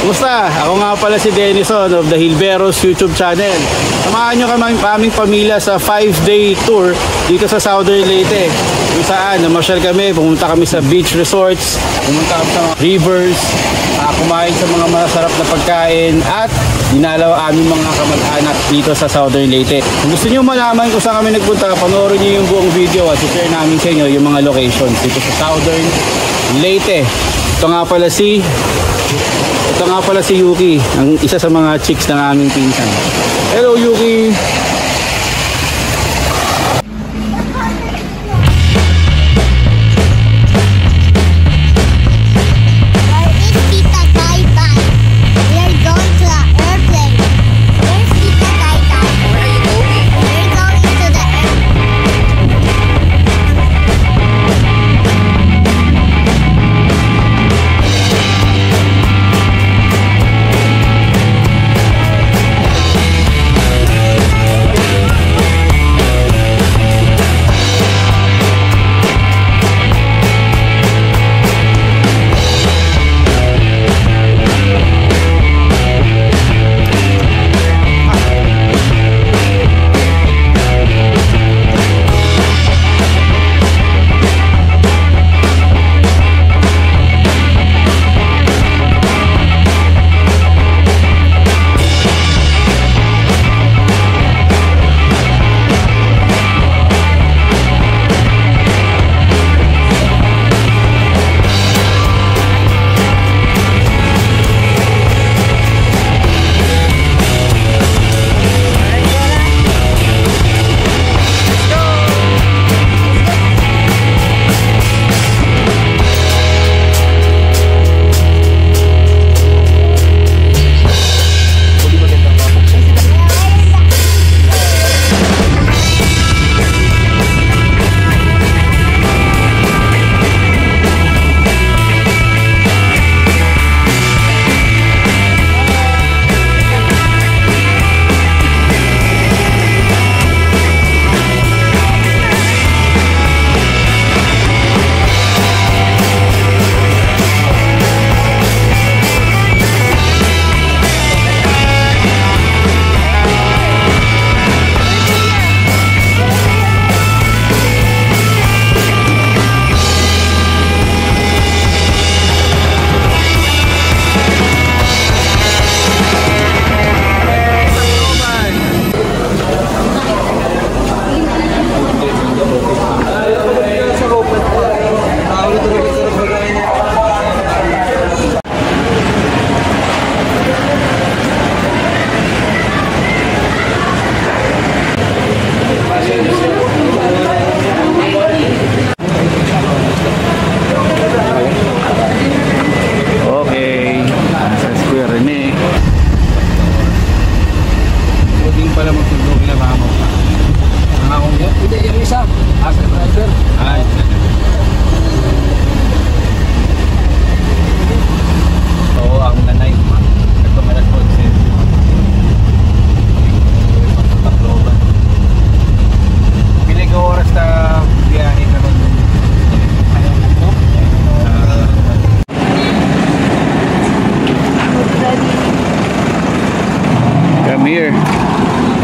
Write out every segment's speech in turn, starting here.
Kumusta? Ako nga pala si Denison of the Hilberos YouTube channel. Samahan nyo kaming pamilya sa 5-day tour dito sa Southern Leyte. Kung saan, namasyal kami, pumunta kami sa beach resorts, pumunta kami sa rivers, kumain sa mga masarap na pagkain, at dinalaw aming mga kamag-anak dito sa Southern Leyte. Kung gusto nyo malaman kung saan kami nagpunta, panoorin nyo yung buong video at share namin sa inyo yung mga locations dito sa Southern Leyte. Ito nga pala si Yuki, ang isa sa mga chicks ng aming pinsan. Hello Yuki!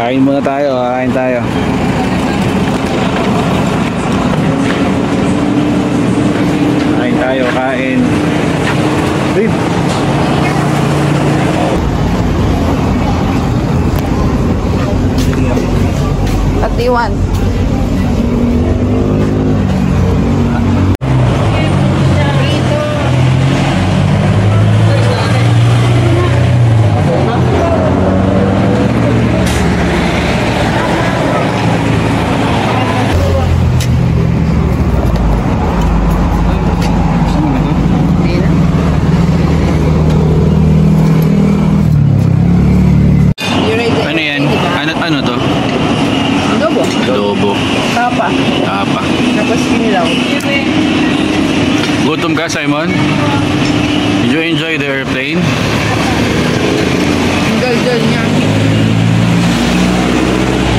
Kain muna tayo, kain tayo. Kain. Babe. What do you want? Ano to? Adobo. Adobo. Tapa. Tapa. Tapos kinilaw. Gutom ka, Simon? Did you enjoy the airplane? Ang galdal niya.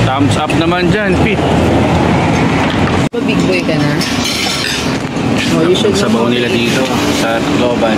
Thumbs up naman dyan, Pete. Big boy ka na. Oh, you should sabaw nila dito sa Tacloban.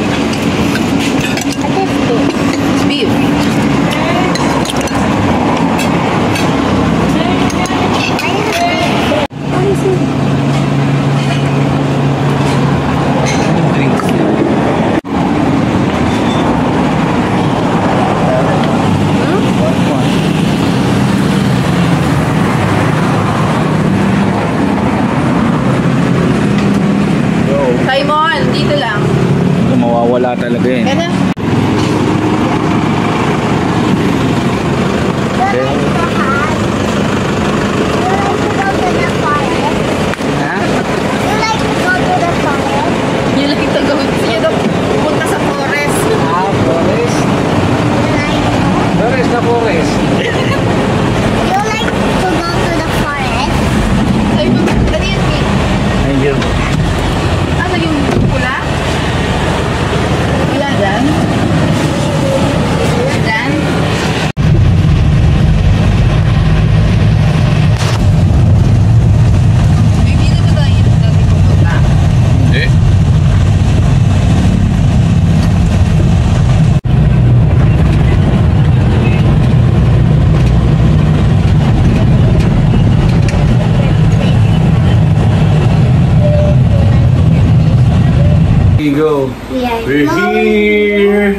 go. We're going here.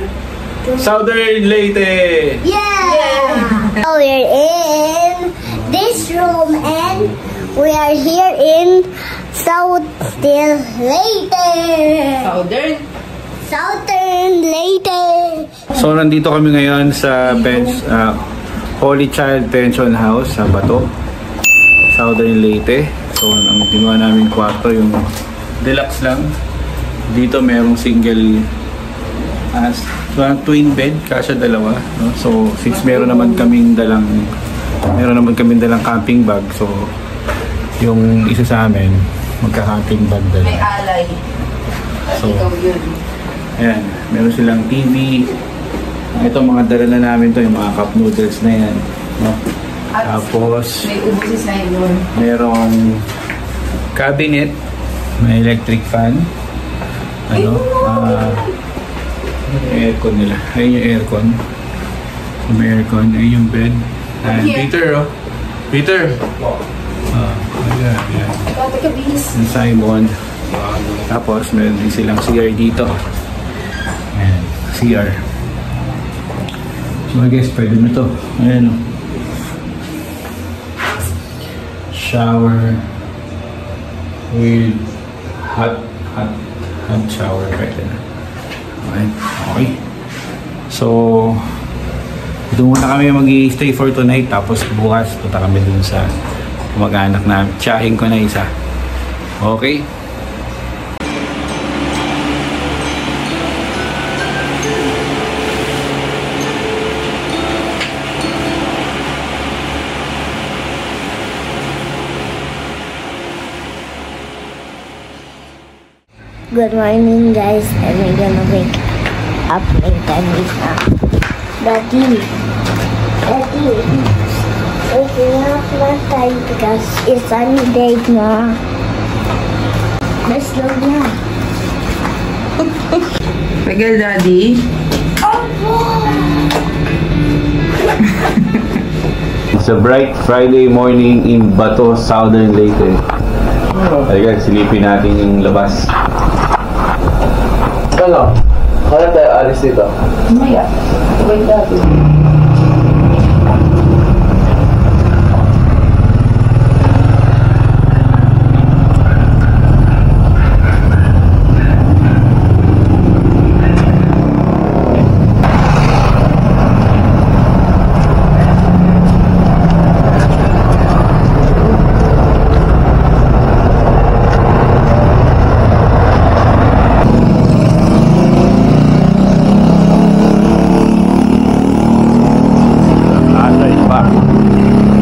Southern Leyte. Yeah! So we're in this room and we are here in Southern Leyte. Southern Leyte. So nandito kami ngayon sa Holy Child Pension House sa Bato, Southern Leyte. So ang ginawa namin kwarto yung deluxe lang. Dito merong single twin bed, kasya dalawa, no? So since meron naman kaming dalang camping bag, so yung isa sa amin magka-camping bag dala. May alay. So ayan, meron silang TV. Ito mga dala na namin to, yung mga cup noodles na yan, no? Tapos May ubo si Simon. merong cabinet, may electric fan, aircon nila. Ayun yung aircon. So, may aircon. Ayun yung bed. And Peter, oh. Peter! Ayan, ayan. Yung Simon. Tapos, meron din silang CR dito. Ayan, CR. So, I guess, pwede na to. Ayan, oh. Shower with hot shower. Pwede na. Okay. So, doon muna kami mag-i-stay for tonight. Tapos bukas, punta kami dun sa mag-anak na. Tsahin ko na isa. Okay? Good morning, guys, and we're gonna wake up later now. Daddy, waking up last time because it's sunny day na. Let's go now. Regal, Daddy. It's a bright Friday morning in Bato, Southern Leyte. Halika, silipin natin yung labas. Ano? Kaya tayo alis dito? Maya. Wait, Daddy.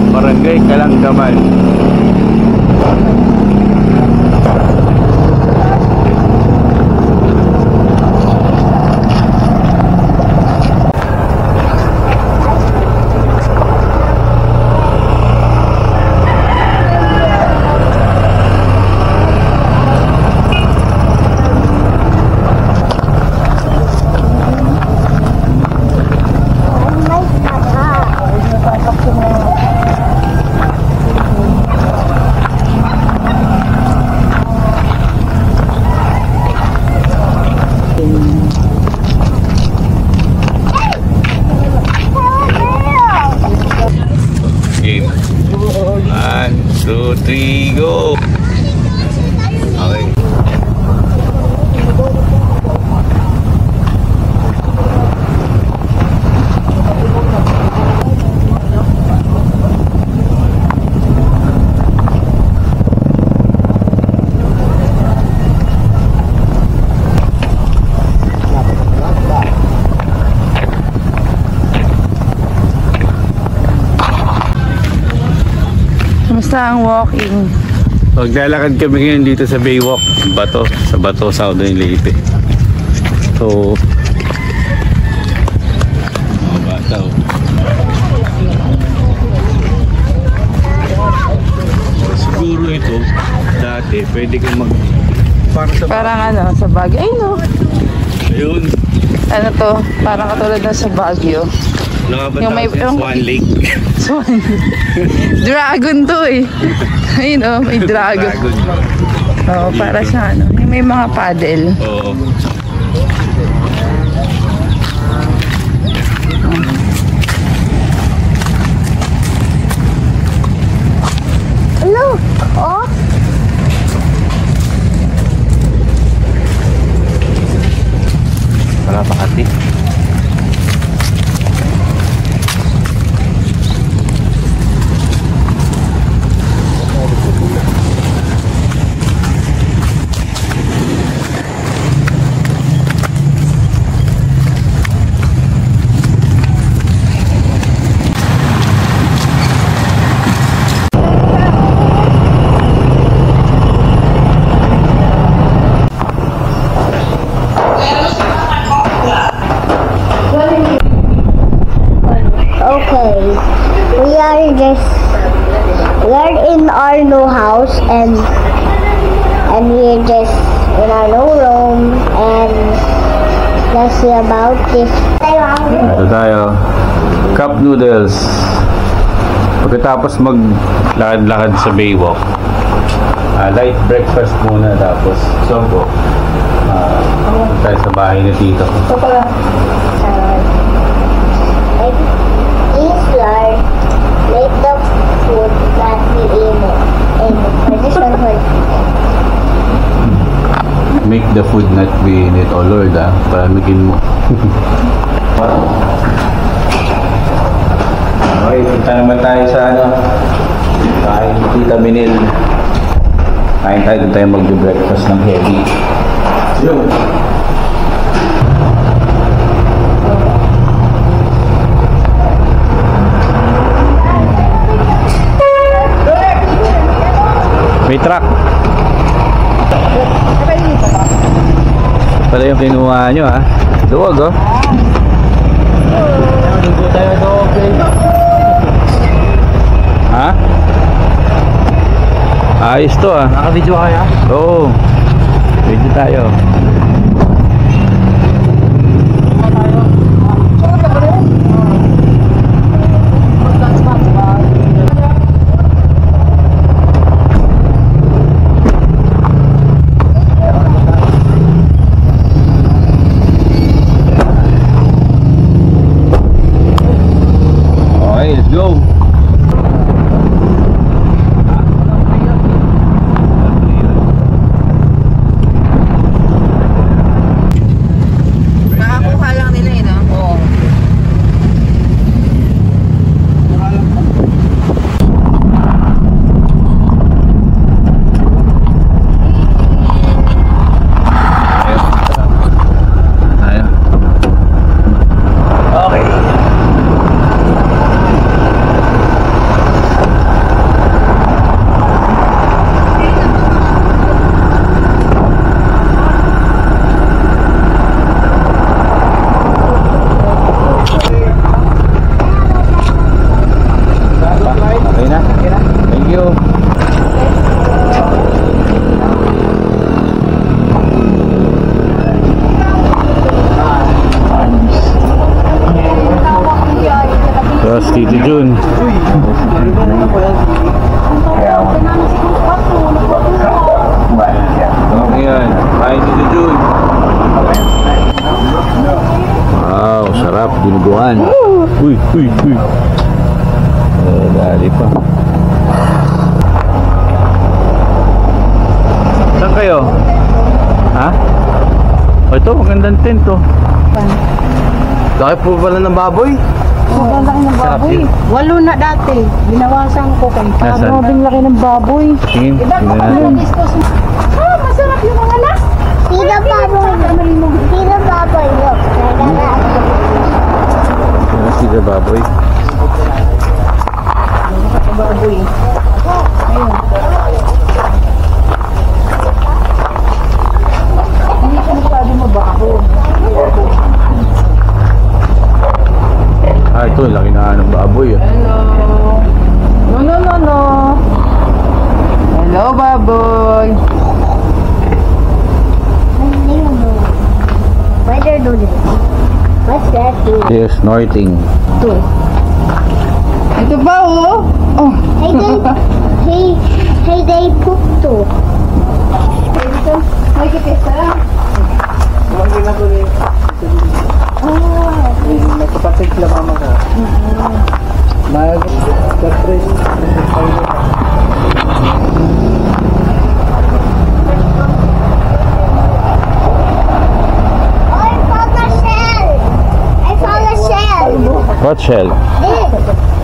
Barangay Kalanggaman. Game. 1, 2, 3, go! Okay. Kamusta ang walking? Maglalakad kami ngayon dito sa Baywalk, sa Bato, Southern Leyte. So, mga bata, oh. Siguro ito, dati, pwede kang Parang ano, sa Baguio. Ay, no. Ayun. Ano to? Parang katulad na sa Baguio. Yung may Swan Lake. Swan. Dragon to eh. Ayun oh, may dragon. Oo, para sa ano. Yung may mga paddle. Oo. and we're just in our no room, and let's see about this. Ito tayo. Cup noodles. Pagkatapos maglakad-lakad sa Baywalk, light breakfast muna, tapos sombo. Tayo sa bahay ni Tito. Please, Lord, make the food that we eat in for this one for Make the food not be in it, oh Lord, palamigin mo. Okay, punta naman tayo sa kain ni Tita Minil. Kain tayo, doon tayo mag-breakfast ng heavy. Yun. May truck. Pala yung kinuha nyo, ha? Duwag, oh. Hindi tayo okay. Ha? Ayos to, ah. Naka-video kaya? Oo. Video tayo. Okay, let's go. Nakakuha lang nila eh, no? Oo. Tayo. Okay. Okay na? Thank you. Tapos Tito Jun. Okay yan. Kain Tito Jun. Wow, sarap. Dinuguan. Uy, uy, uy. Dali pa. Saan kayo? Ha? O ito, magandang tent to. Laki po pala ng baboy. Sobrang laki ng baboy. 8 na dati. Binawasan ko kay Nasaan? Sobrang laki ng baboy. Tingin, tingnan natin. Masarap yung mga anak. See the bubble. See the bubble. Look. Si the baboy. Baboy. Ayun. Hindi siya masyado mabaho. Ah, ito, laki na ng baboy. Hello. No. Hello, baboy. Why they're doing this? What's that do? Yes, snorting. Ito ba, oh? Oh. Hey, they poop too. May kipesa. May kapatid lang mama ko. Nag-stress. Oh, I found a shell. I found a shell. What shell? This.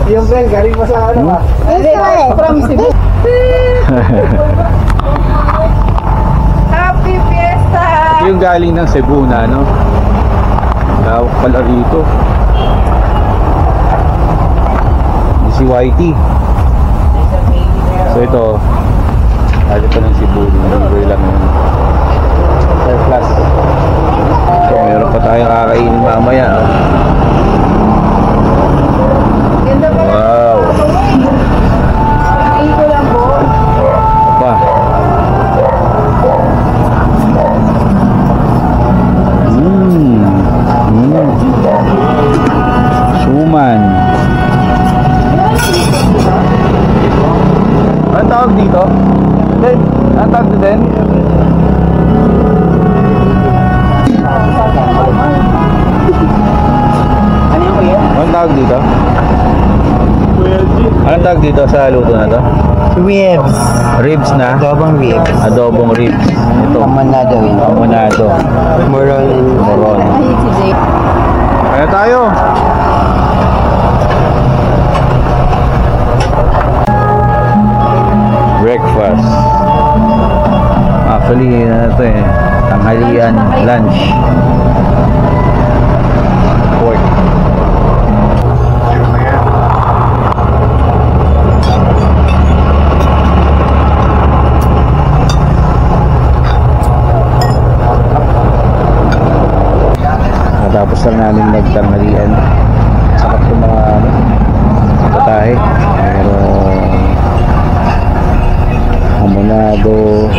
Yung bell, galing mo sa ano ba? This one. This. Happy Fiesta! Yung galing ng Cebu na, no? Lawak pala rito. Si YT. So ito, dati pa ng Cebu, deliver lang yun. Surplus. So meron pa tayong kakainin mamaya. Ganda pa. Wow. Ito lang po. Pa. Suman. Anong tawag dito? Den, anong tawag dito, Den? Anong tawag dito? Anong tawag dito sa luto na to? Ribs. Ribs na? Adobong ribs. Adobong ribs. Ito. Manado yun. Manado. Moron. Moron. Kaya tayo. Breakfast. Actually, ito tanghalian, lunch. Pork. Tapos lang namin nagtanghalian. Sarap yung mga patahe. Merong hamonado,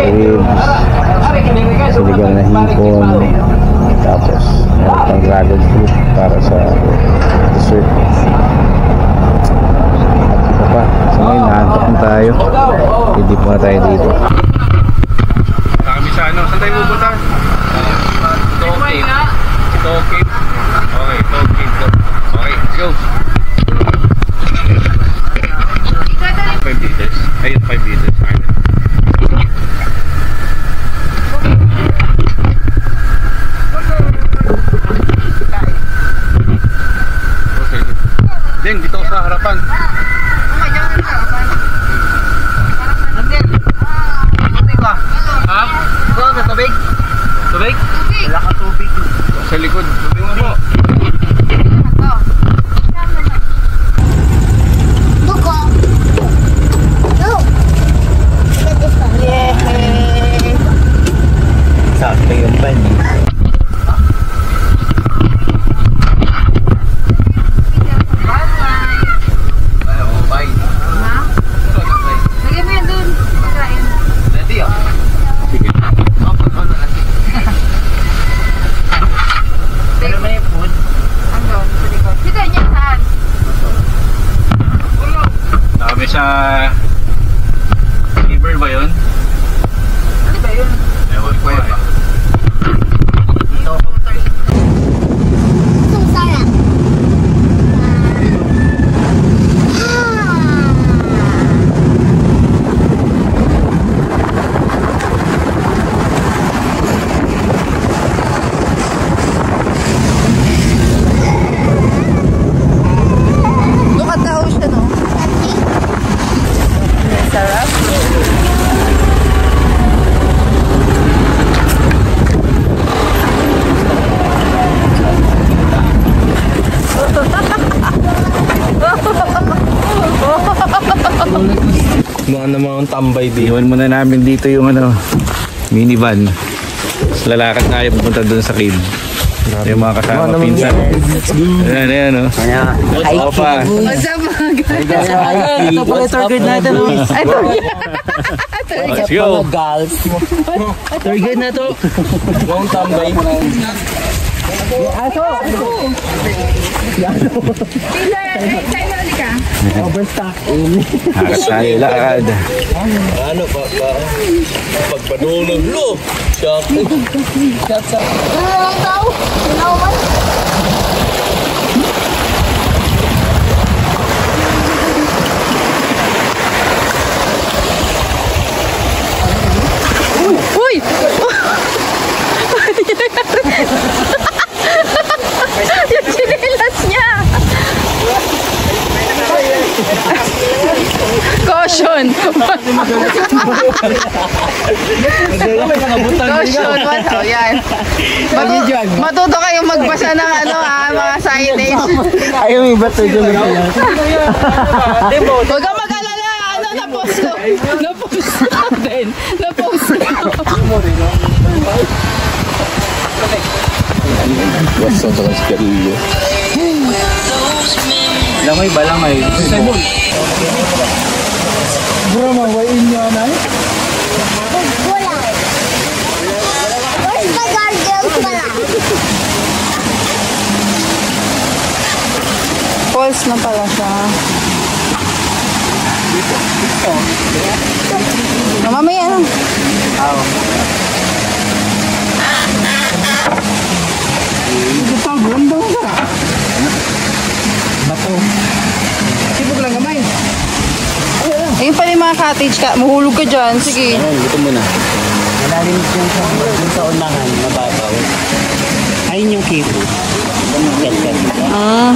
ribs, sinigang na hipon, tapos meron pang dragon fruit para sa dessert. At iba pa. So ngayon nahantok na tayo. Hindi po na tayo dito. Kami sa ano? Saan tayo pupunta? Okay. Okay. Okay, let's go. 5 liters. Ayun, 5 liters. Okay. Ding, dito sa harapan. Ha? Tubig? Tubig? Wala ka tubig. Sa likod. Tubig mo po. Sakto yung bani. Sa liver ba yun? Ano ba yun? Ewan ko eh. Ito. Sarap. Look at the ocean, oh. Sarap. Mga namang tambay din. Iwan muna namin dito yung minivan. Lalakad tayo pupunta doon sa cave. Yung mga kasama pinsan. Ayan, o. Opa. Ito pala yung tour guide natin, oh. Let's go. Tour guide na to. Yung tambay. Lakad tayo, lakad. Ano pa? Pagpadulog lo. Shock. Uy! Yung chinelas niya! Caution! Caution! Oh, yan. Matuto kayong magbasa ng mga signage. Ayaw yung bato dyan. Huwag kang mag-alala. Na-post ko. Na-post natin. Na-post ko. Basta sa kaskarilo. Lamay ba lamay? Bro, mawain nyo na. Wala. Where's my gargoyle pala? falls na pala siya. Mamaya lang. Sibog lang gamay. Ayun pala yung mga cottage ka. Mahulog ka dyan. Sige. Ayun, gutom mo na. Malalim yung sa unangan, mababaw. Ayun yung kipo. Ah.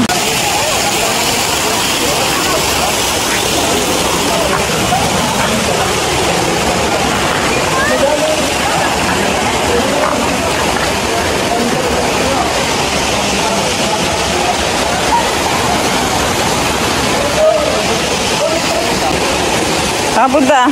Punta.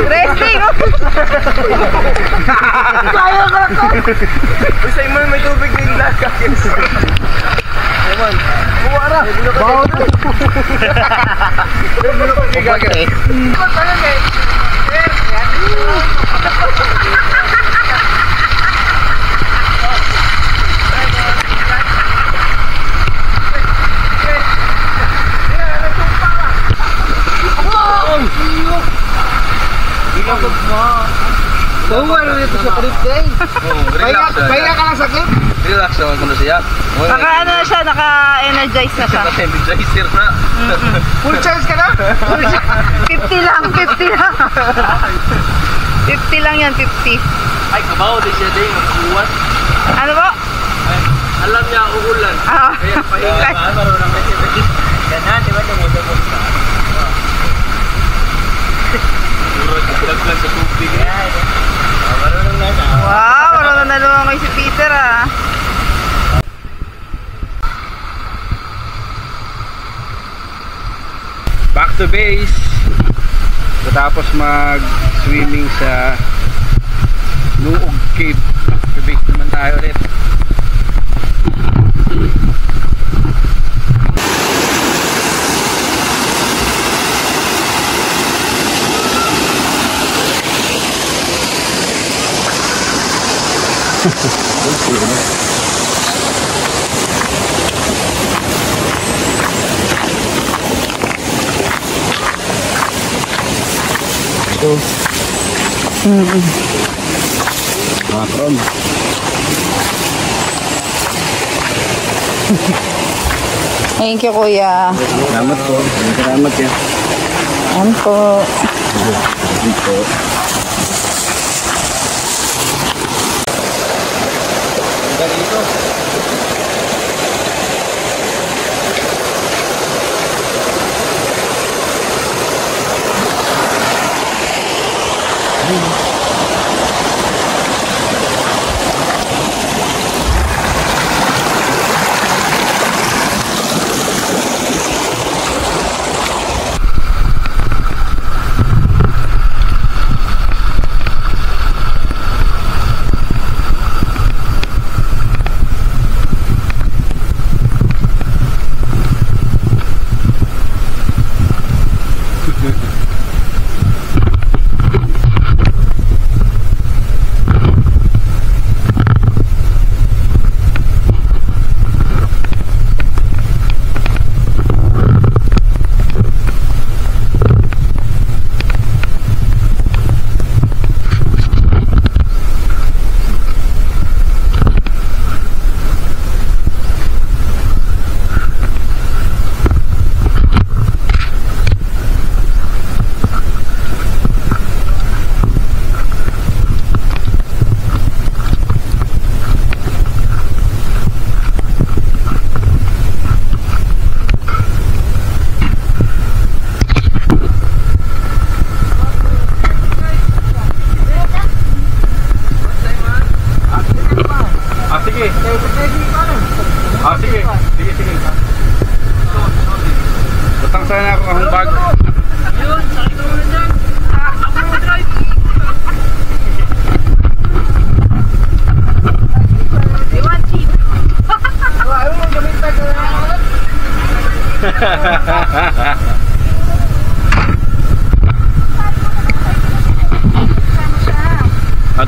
Resting! Kaya ka ko! Basta yung may tubig din lakas. Naman. Buwara! Bawat! Gagawin. Bawal nito sa trip day. Pahinga ka lang sa clip. Relax naman ko na siya. Naka ano na siya, naka-energize na siya. Energizer na. Full charge ka na? 50 lang, 50 lang. 50 lang yan, 50. Ay, kabaw din siya din. Buwan. Ano po? Alam niya uulan. Ah. Kaya pahinga. Marunong na siya. Ganun, di ba? Lumudumog ka. Puro tiglag lang sa tubig. Marunong na siya. Wow, marunong na lumamay si Peter ah. Back to base. Tapos mag-swimming sa Nuog Cave. Back to base naman tayo ulit. Macron. Thank you, kuya. Salamat po. Salamat yan. Ayan po. Dito. Doon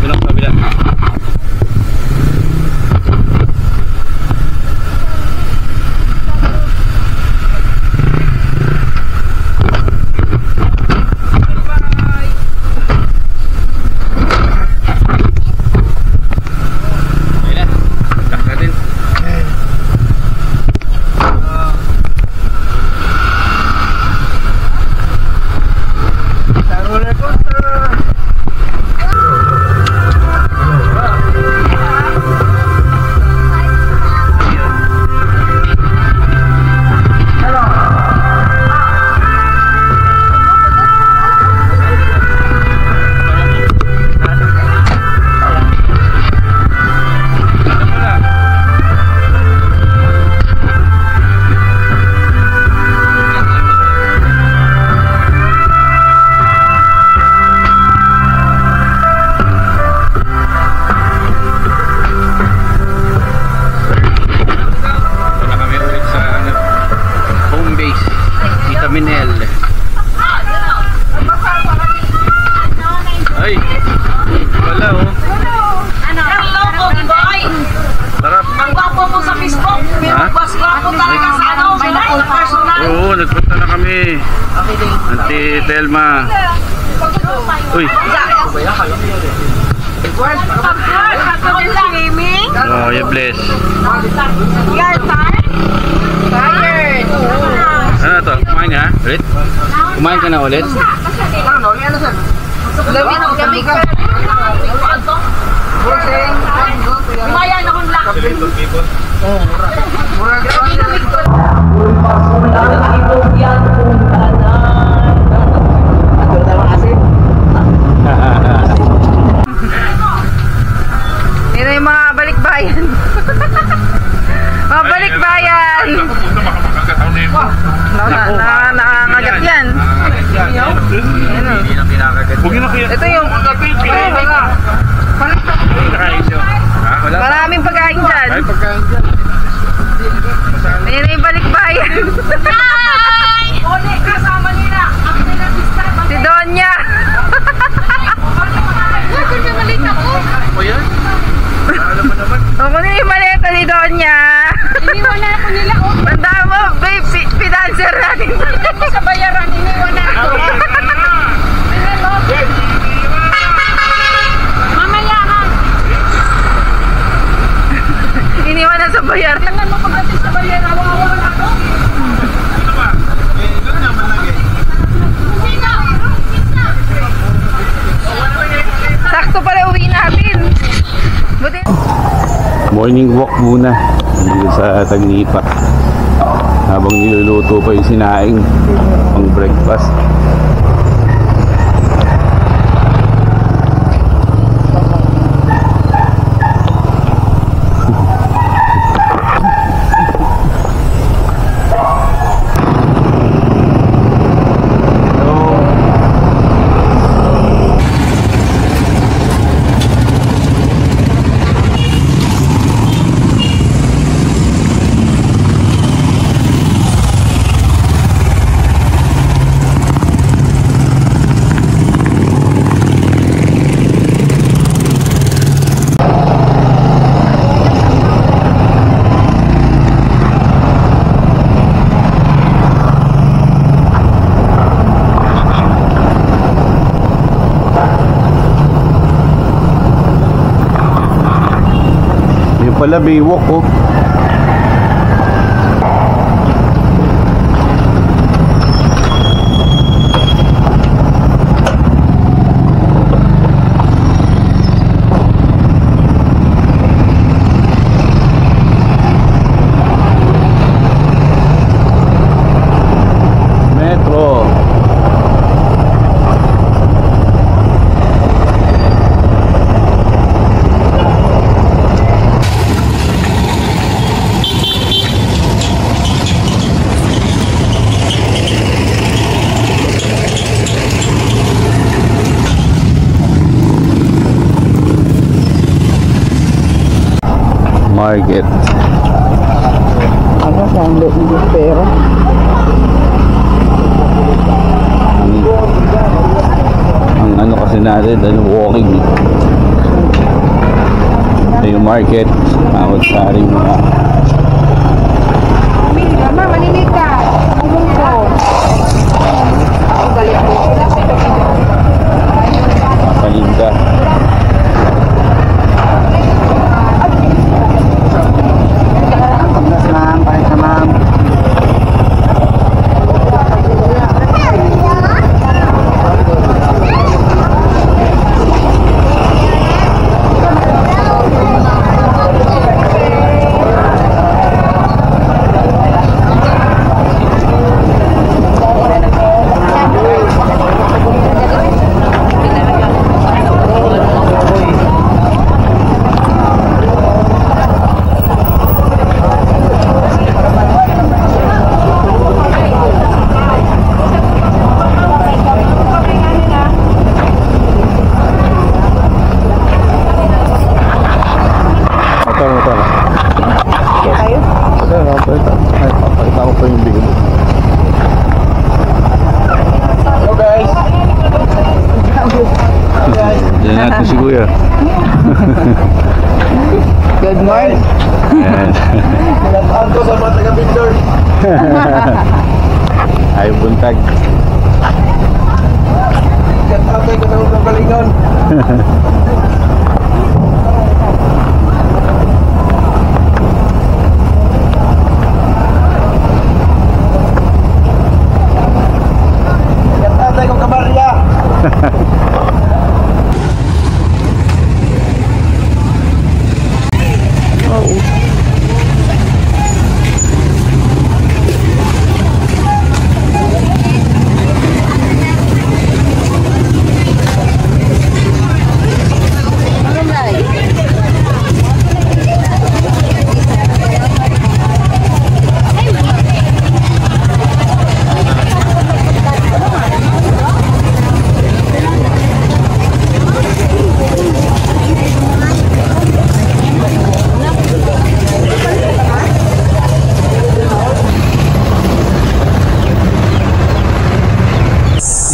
lang sa kabila. Ay, wala oh. Hello, boy! Sarap. Magwapo po sa Facebook. Magwapo talaga sa ano, sa personal. Oo, nagpunta na kami. Auntie Telma. Uy. Gaming? Oh, you bless. You're tired? Tired. Ano to? Kumain ka? Ulit? Kumain ka na ulit? Gawin ang gaming ka. Kumayan akong laki. Yun yung mga balikbayan. Mga balikbayan. Nakakagat yan. Huwag yun na kaya. Ito yung maraming pagkain dyan. Ay, pagkain dyan. Yun yung balikbayan. Hi! Uli, kasama nila. Si Donya. O yan? Alam mo naman. O, kunin yung maleta ni Donya. Iniwan na ako nila. Tanda mo, babe, financer natin. Sa bayaran, iniwan na ako. Mamaya ha. Iniwan na sa bayaran. Tingnan mo pagdating sa bayaran. Wawa na ako. Sakto pala uwi natin. Buti. Morning walk muna dito sa Tagnipa habang niluluto pa yung sinaing pang breakfast. Pala Baywalk oh. Metro. Market. Ano, saan doon yung pera? ano kasi natin, walking. Ito yung market, bawat saring mga Mama, maninig ka. Tulong ko. paninda. Ma'am, palit na ma'am. Diyan natin si Kuya. Good morning. Ayan. Nalapaan ko sa mga taga-Bindor. Ayaw buntag. Katapay ko na ng balingon. Katapay ko kabarya.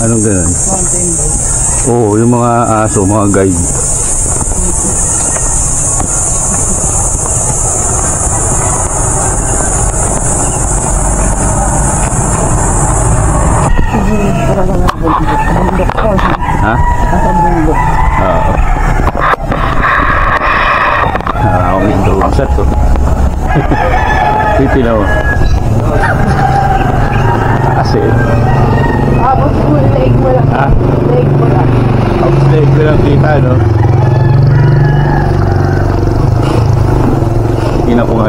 Anong ganun? Oo, yung mga aso, mga guide. Ha? Oo. Ako may doon to. Pipinaw. Kasi Abot mo, leg mo lang. ha? Leg mo lang. Upstairs ko lang kita, no? Ina ko nga.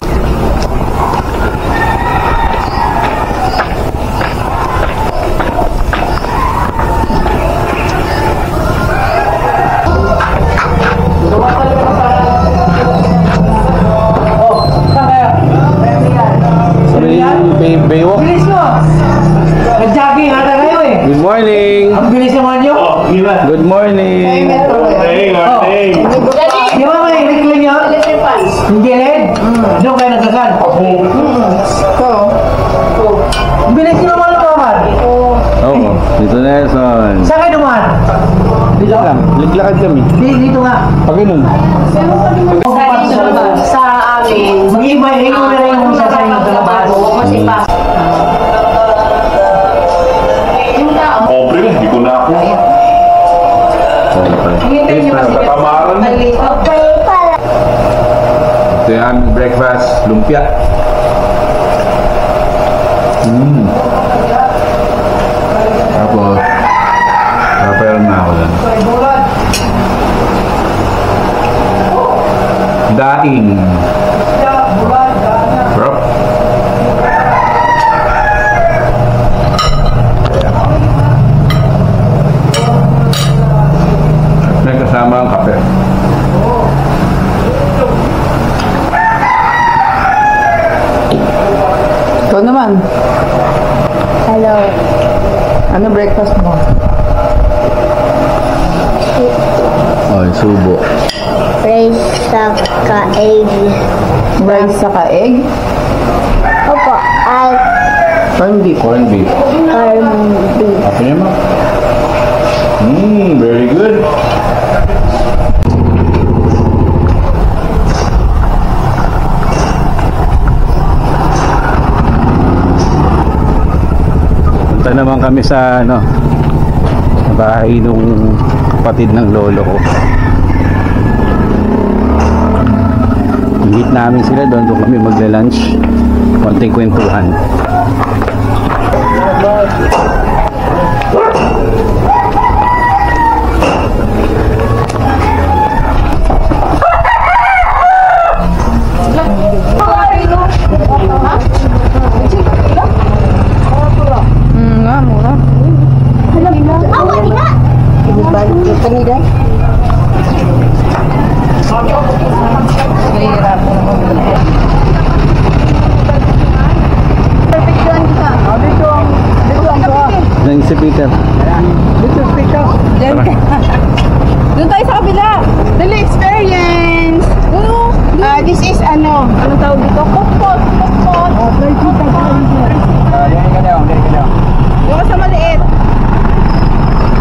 Baywalk. Bilis mo! Nag-jogging ata kayo eh. Good morning. Ang bilis naman nyo. Good morning. Di ba may reclaim yun? Yung gilid? Doon kayo nagkakan. Ang bilis nyo naman naman. Oo. Dito Nelson. Saan kayo naman? Dito lang. Liglakad kami. Dito nga. Pag ganun. Sa amin, Mag-iba-iba na rin yung isa sa inyo sa labas. kasi pa. Yung tao, Pobre na, hindi ko na ako. hintay niyo kasi Katamaran na. Ito yung aming breakfast. Lumpia. Tapos, papayaran na ako lang. Daing. Bro. May kasama ang kape. Ikaw naman. Hello. Ano breakfast mo? Ay, subo. Rice sa kaeg. Rice sa kaeg? Opo, at Corned beef. Corned beef. corned beef. Apa niya mo? Very good. Punta naman kami sa sa bahay nung kapatid ng lolo ko. Meet namin sila doon kami magla-lunch. Konting kwentuhan. Si Peter. Doon tayo sa kabila. Dali, experience. This is anong tawag dito? Kupot. Doon ka sa maliit.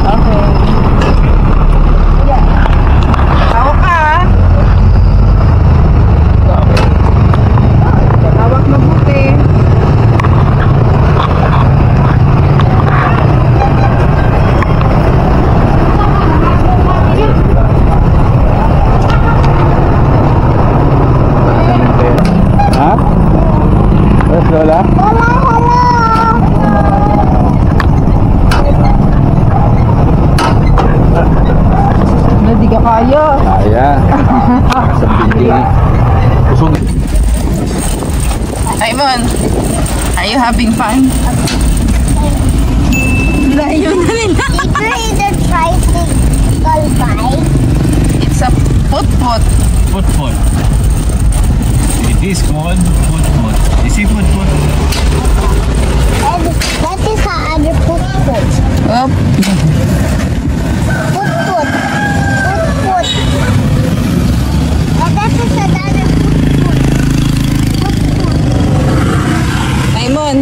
Okay. Hawak ka. Hawak mabuti. Lola? Hindi ka kaya. Kaya. Sa building. Kusog. Simon, are you having fun? Layo na nila. Did you tricycle bike? It's a put-put. Football. It is called football. You see football? And what is the other foot? Up. Foot. And that is another foot. Simon,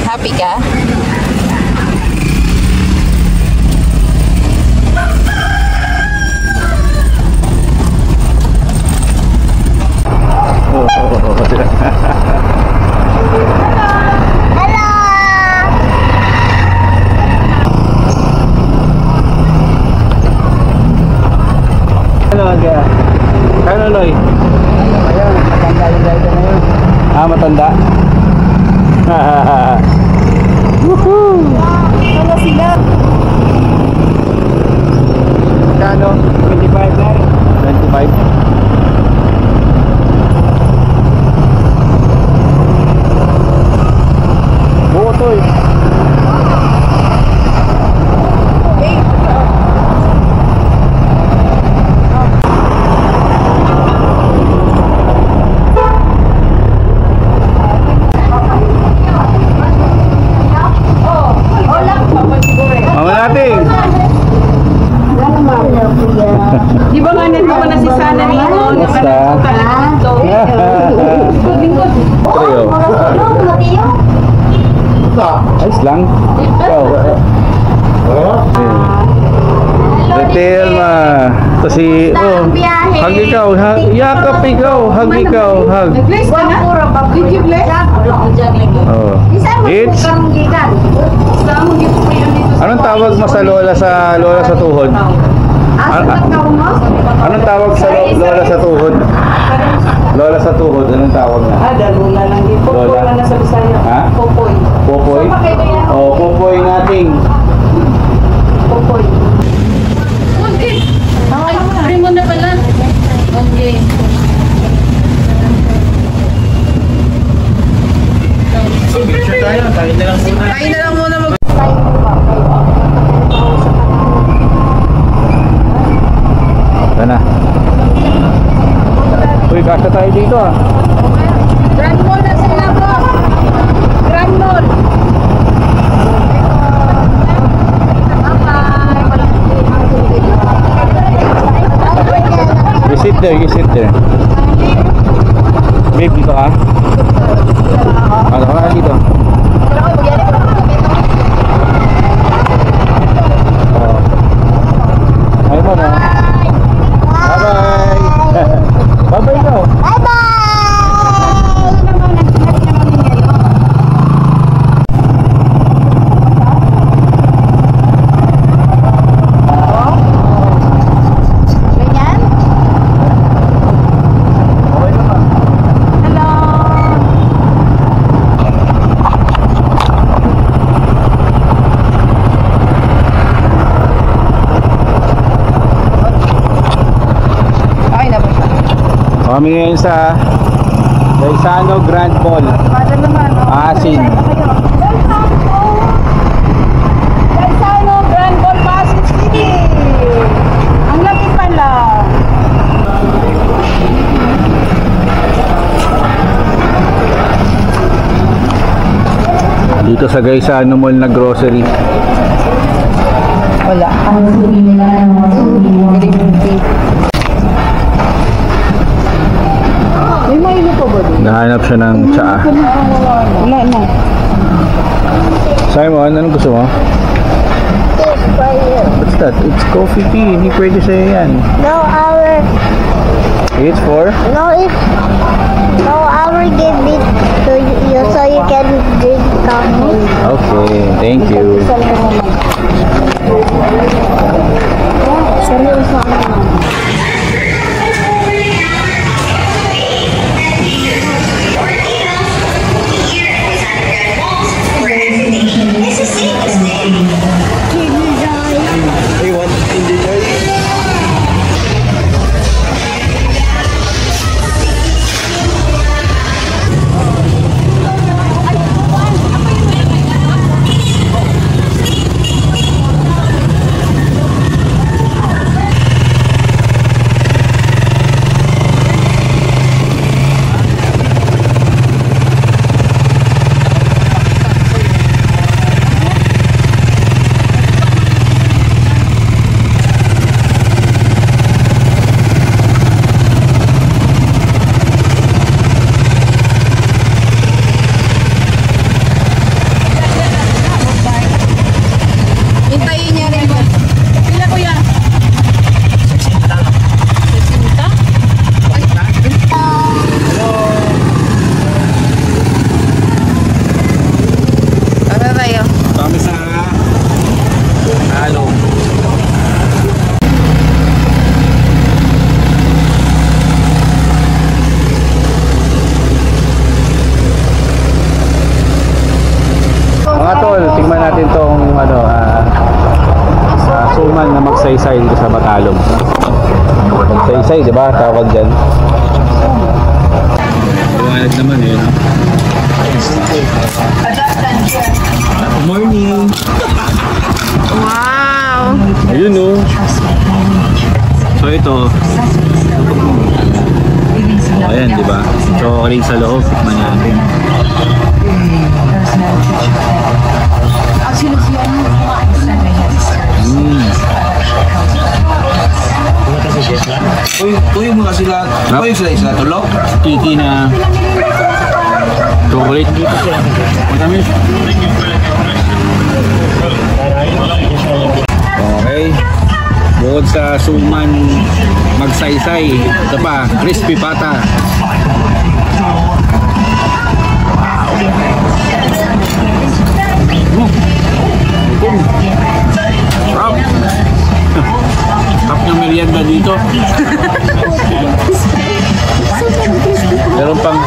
happy ka? Kano Loy? Ayun, matanda yung driver na yun. Matanda? Woohoo! Ano sila? Kano? 25 na rin. 25? Buo to eh. Di ba nga nito na si Sana Ringo? Basta. Trio. Ayos lang. Ikaw. Retail ma. Ito si, hug ikaw. Yakap ikaw. Hug ikaw. Hug. Nag-place ka na? Did you place? Oh. It's, anong tawag mo sa lola sa tuhod? Anong tawag sa lola sa tuhod? Lola sa tuhod, anong tawag na? Lola lang din. Popoy na nasa Bisaya. Ha? Popoy. Popoy? Oh, Popoy nating. Popoy. Okay. Ay, mo na pala. Okay. Picture tayo. Kain na lang muna. Kain na lang muna mag... Ito na. Uy, kasya tayo dito ah. Grand Mall na sila bro. Grand Mall. You sit there, you sit there. Babe, dito ka? Ano ka dito? Kami ngayon sa Gaisano Grand Mall. Pasig. Gaisano Grand Mall, Pasig City. Ang laki pala. Dito sa Gaisano Mall na grocery. Wala. May mailo pa ba doon? Nahanap siya ng tsaa. Wala na. Simon, anong gusto mo? What's that? It's coffee tea. Hindi pwede sa'yo yan. No, It's for? I will give it to you so you can drink coffee. Okay, thank you. Suman na magsaysay dito sa Batalog. Magsaysay, di ba? Tawag dyan. Buwanag naman eh, no? Good morning! Wow! Ayun, no? So ito. Ayan, di ba? Chocolate sa loob. Tikman natin. Uy, mga sila. Uy, sila tulog. Kiki na chocolate. Matamis. Okay. Bukod sa suman magsaysay, ito pa, crispy pata. Sarap. Sarap ng merienda dito. Meron pang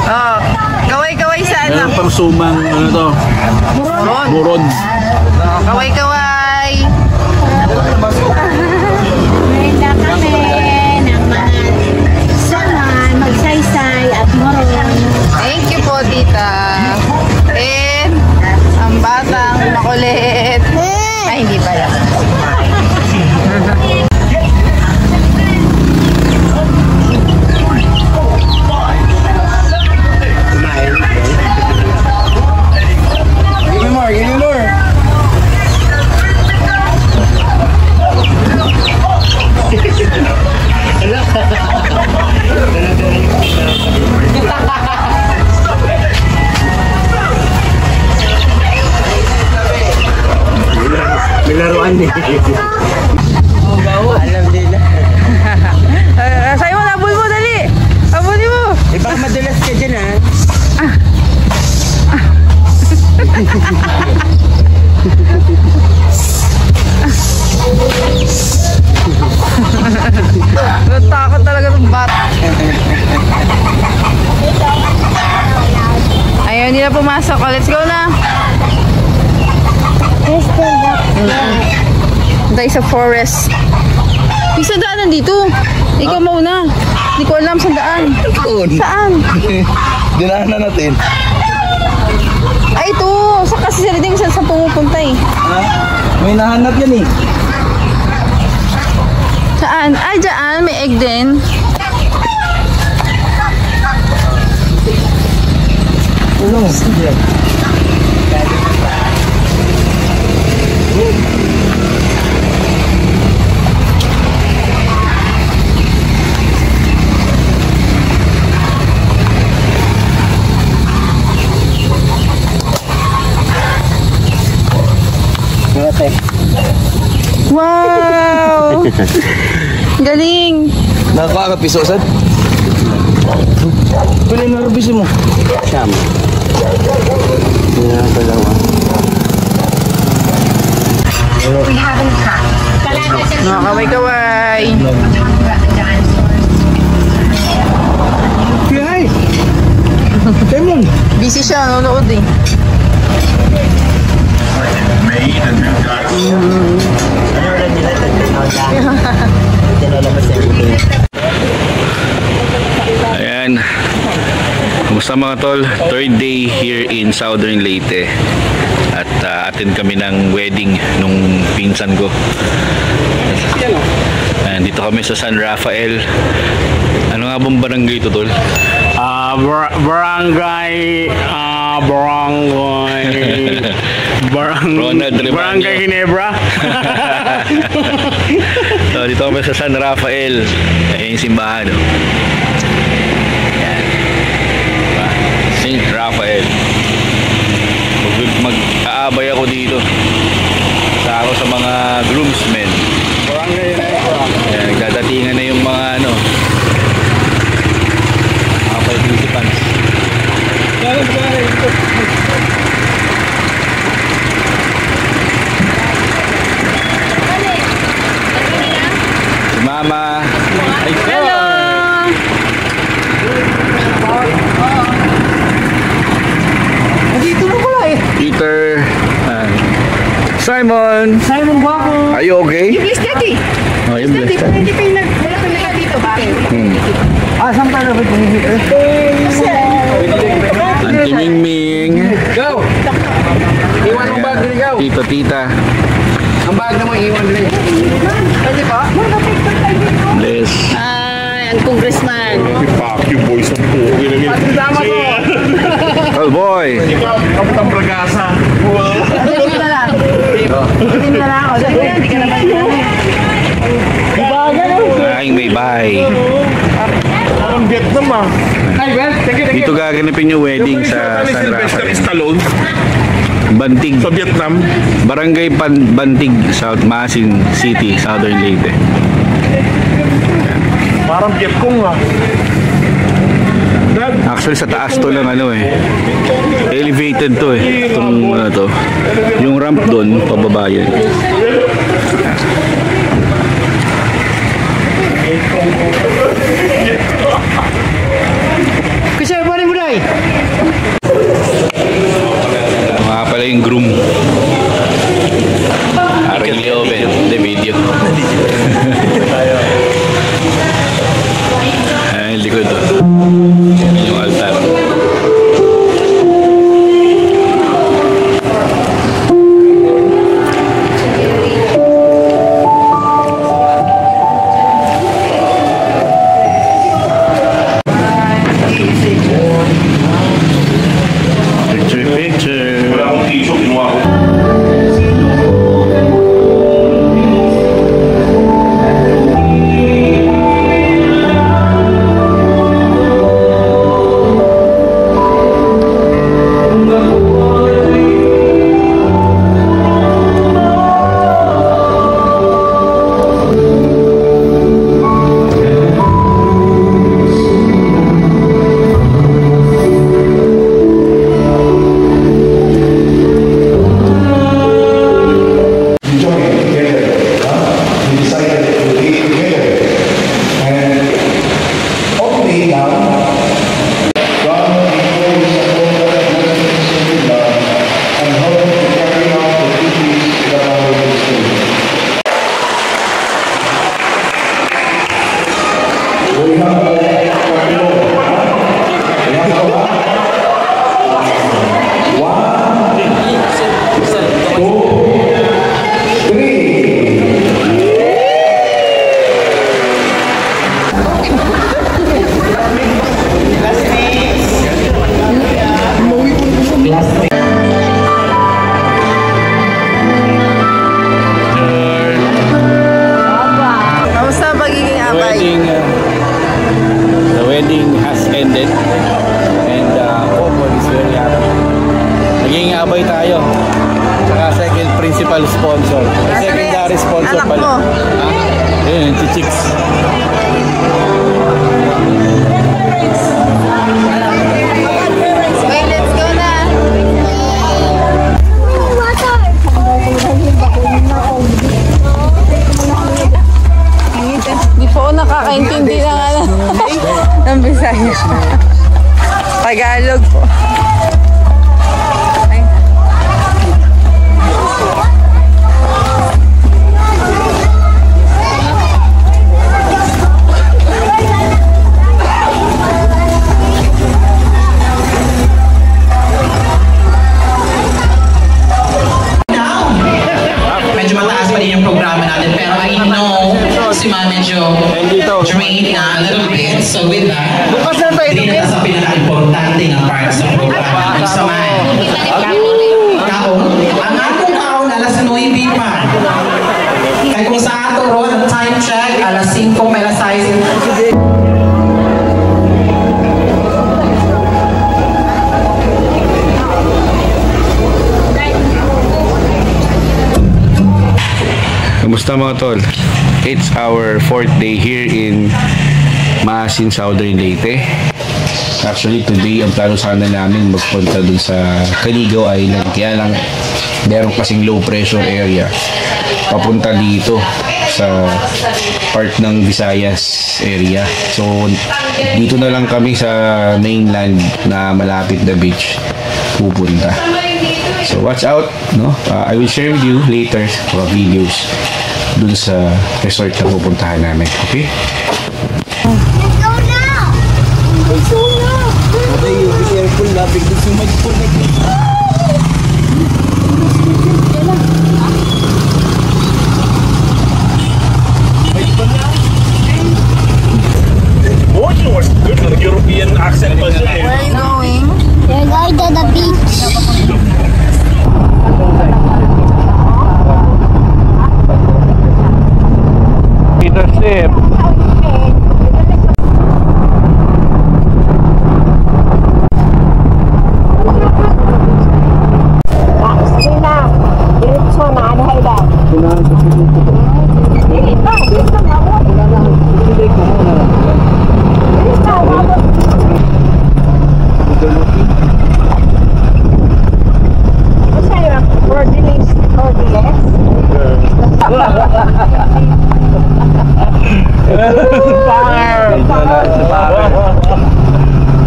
Kaway-kaway sa ano? meron pang sumang ano to? Buron. Kaway-kaway! Merinda kami ng mga suman, magsaysay at moron. Thank you po, tita. And ang batang makulit. Ay, hindi pala. Give me more. May laruan eh. Alam nila. Sa'yo mo, abol mo, dali! Abulin mo! Eh baka madalas ka dyan ha. Natakot talaga ng bata. Ayaw nila pumasok. Let's go na! Tayo sa forest. Yung saan daan nandito? Ikaw mauna. Hindi ko alam saan daan. Saan? Dinaan na natin. Ay, ito. Sa kasi sila din saan pumupunta eh. May nahanap yan eh. Saan? Ay, dyan. May egg din. Wow! Galing! Nakakapiso, sad? Pwede na rubisin mo. Siyam. Yan, dalawa. Nakakaway-kaway. Kaya Temon. Busy siya, nanonood eh. Ayan. Kumusta mga tol? Third day here in Southern Leyte. At attend kami ng wedding nung pinsan ko. Ayan, dito kami sa San Rafael. Ano nga bang barangay ito, tol? Barangay Ginebra. So, dito kami sa San Rafael. Ayan yung simbahan. Oh. Ayan. Diba? St. Rafael. Mag-aabay ako dito. Sa ako sa mga groomsmen. Barangay Ginebra. Ayan, nagdadatingan na yung mga mga participants. Mama. Hello! Dito na pala eh. Peter. Simon. Simon Guapo. Are you okay? Please, Daddy. Oh, yung blessed. Hindi kayo nagpalala dito. Bakit? Saan tayo na dito? Auntie Mingming. Go! Iwan ang bag din, go! Tito, tita. Ang bag na mo, iwan din. Pwede po? Bless. Ay, ang congressman. Fuck you boys ang puki na yun. Sama ko! Oh boy. Kapag ang bragasa. Hindi na lang. Hindi na lang ako. Hindi ka naman. Aking may bahay. Parang Vietnam ah. Ay, well, thank you. Dito gaganapin yung wedding sa San Sylvester Rafael. Stallone Bantig. sa Vietnam. Barangay Bantig, South Masin City, Southern Leyte. Parang Vietcong ah. Actually sa taas to lang elevated to eh. Itong to. Yung ramp doon, pababa yun. Kasi pa rin mo na eh. Mga pala yung groom. Aring Leoben, the video. Ay, likod to. Yung altar. Kamusta pagiging abay? The wedding has ended and couple is very happy. Naging abay tayo. Saka second principal sponsor. Secondary sponsor anak pala. mo? Ayun, si Chicks. Okay, let's go na. Hindi po ako nakakaintindi ng ano. Ng Bisaya. Tagalog po. Ay. Medyo mataas pa din yung programa natin, pero I know si Ma medyo drained na a little bit. So with that, hindi na sa pinaka-importante ng parts ng programa. Kung samahan. Kaon? Ang atong kaon, alas 9 pa. Kaya kung sa ato ron, ang time check, alas 5 may alas 6. Kamusta mga tol? It's our 4th day here in Maasin, Southern Leyte. Actually, today ang plano sana namin magpunta dun sa Caligaw Island. Kaya lang, meron kasing low pressure area papunta dito sa part ng Visayas area. So, dito na lang kami sa mainland na malapit na beach pupunta. So, watch out, no? I will share with you later mga videos dun sa resort na pupuntahan namin. Okay? Let's go now! Let's go now! Okay, you be careful na. Bigla sumagpun na dito. Oh, you was good with the European accent. Where are you going? We're going to the beach. Leadership.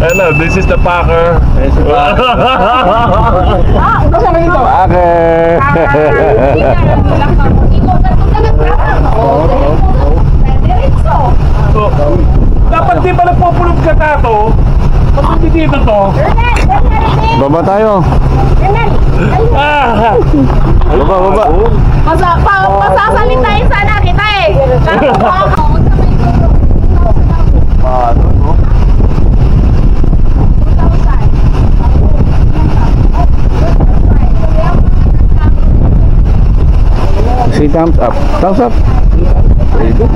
Hello, this is the Packer. Dapat di pa nagpupulog ka tato. Kapag dito to. Baba tayo. Baba. Pasasalitain sana kita eh. Say thumbs up. Thumbs up. There you go.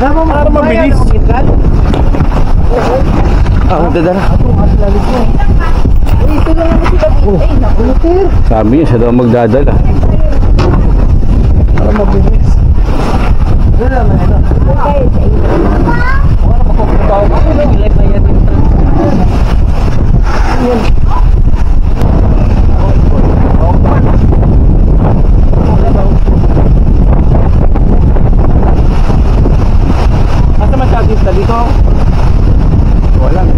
Para mabilis. Dadala. Sabi niya, siya daw magdadala. Para mabilis. Asa masyadista dito? Wala eh.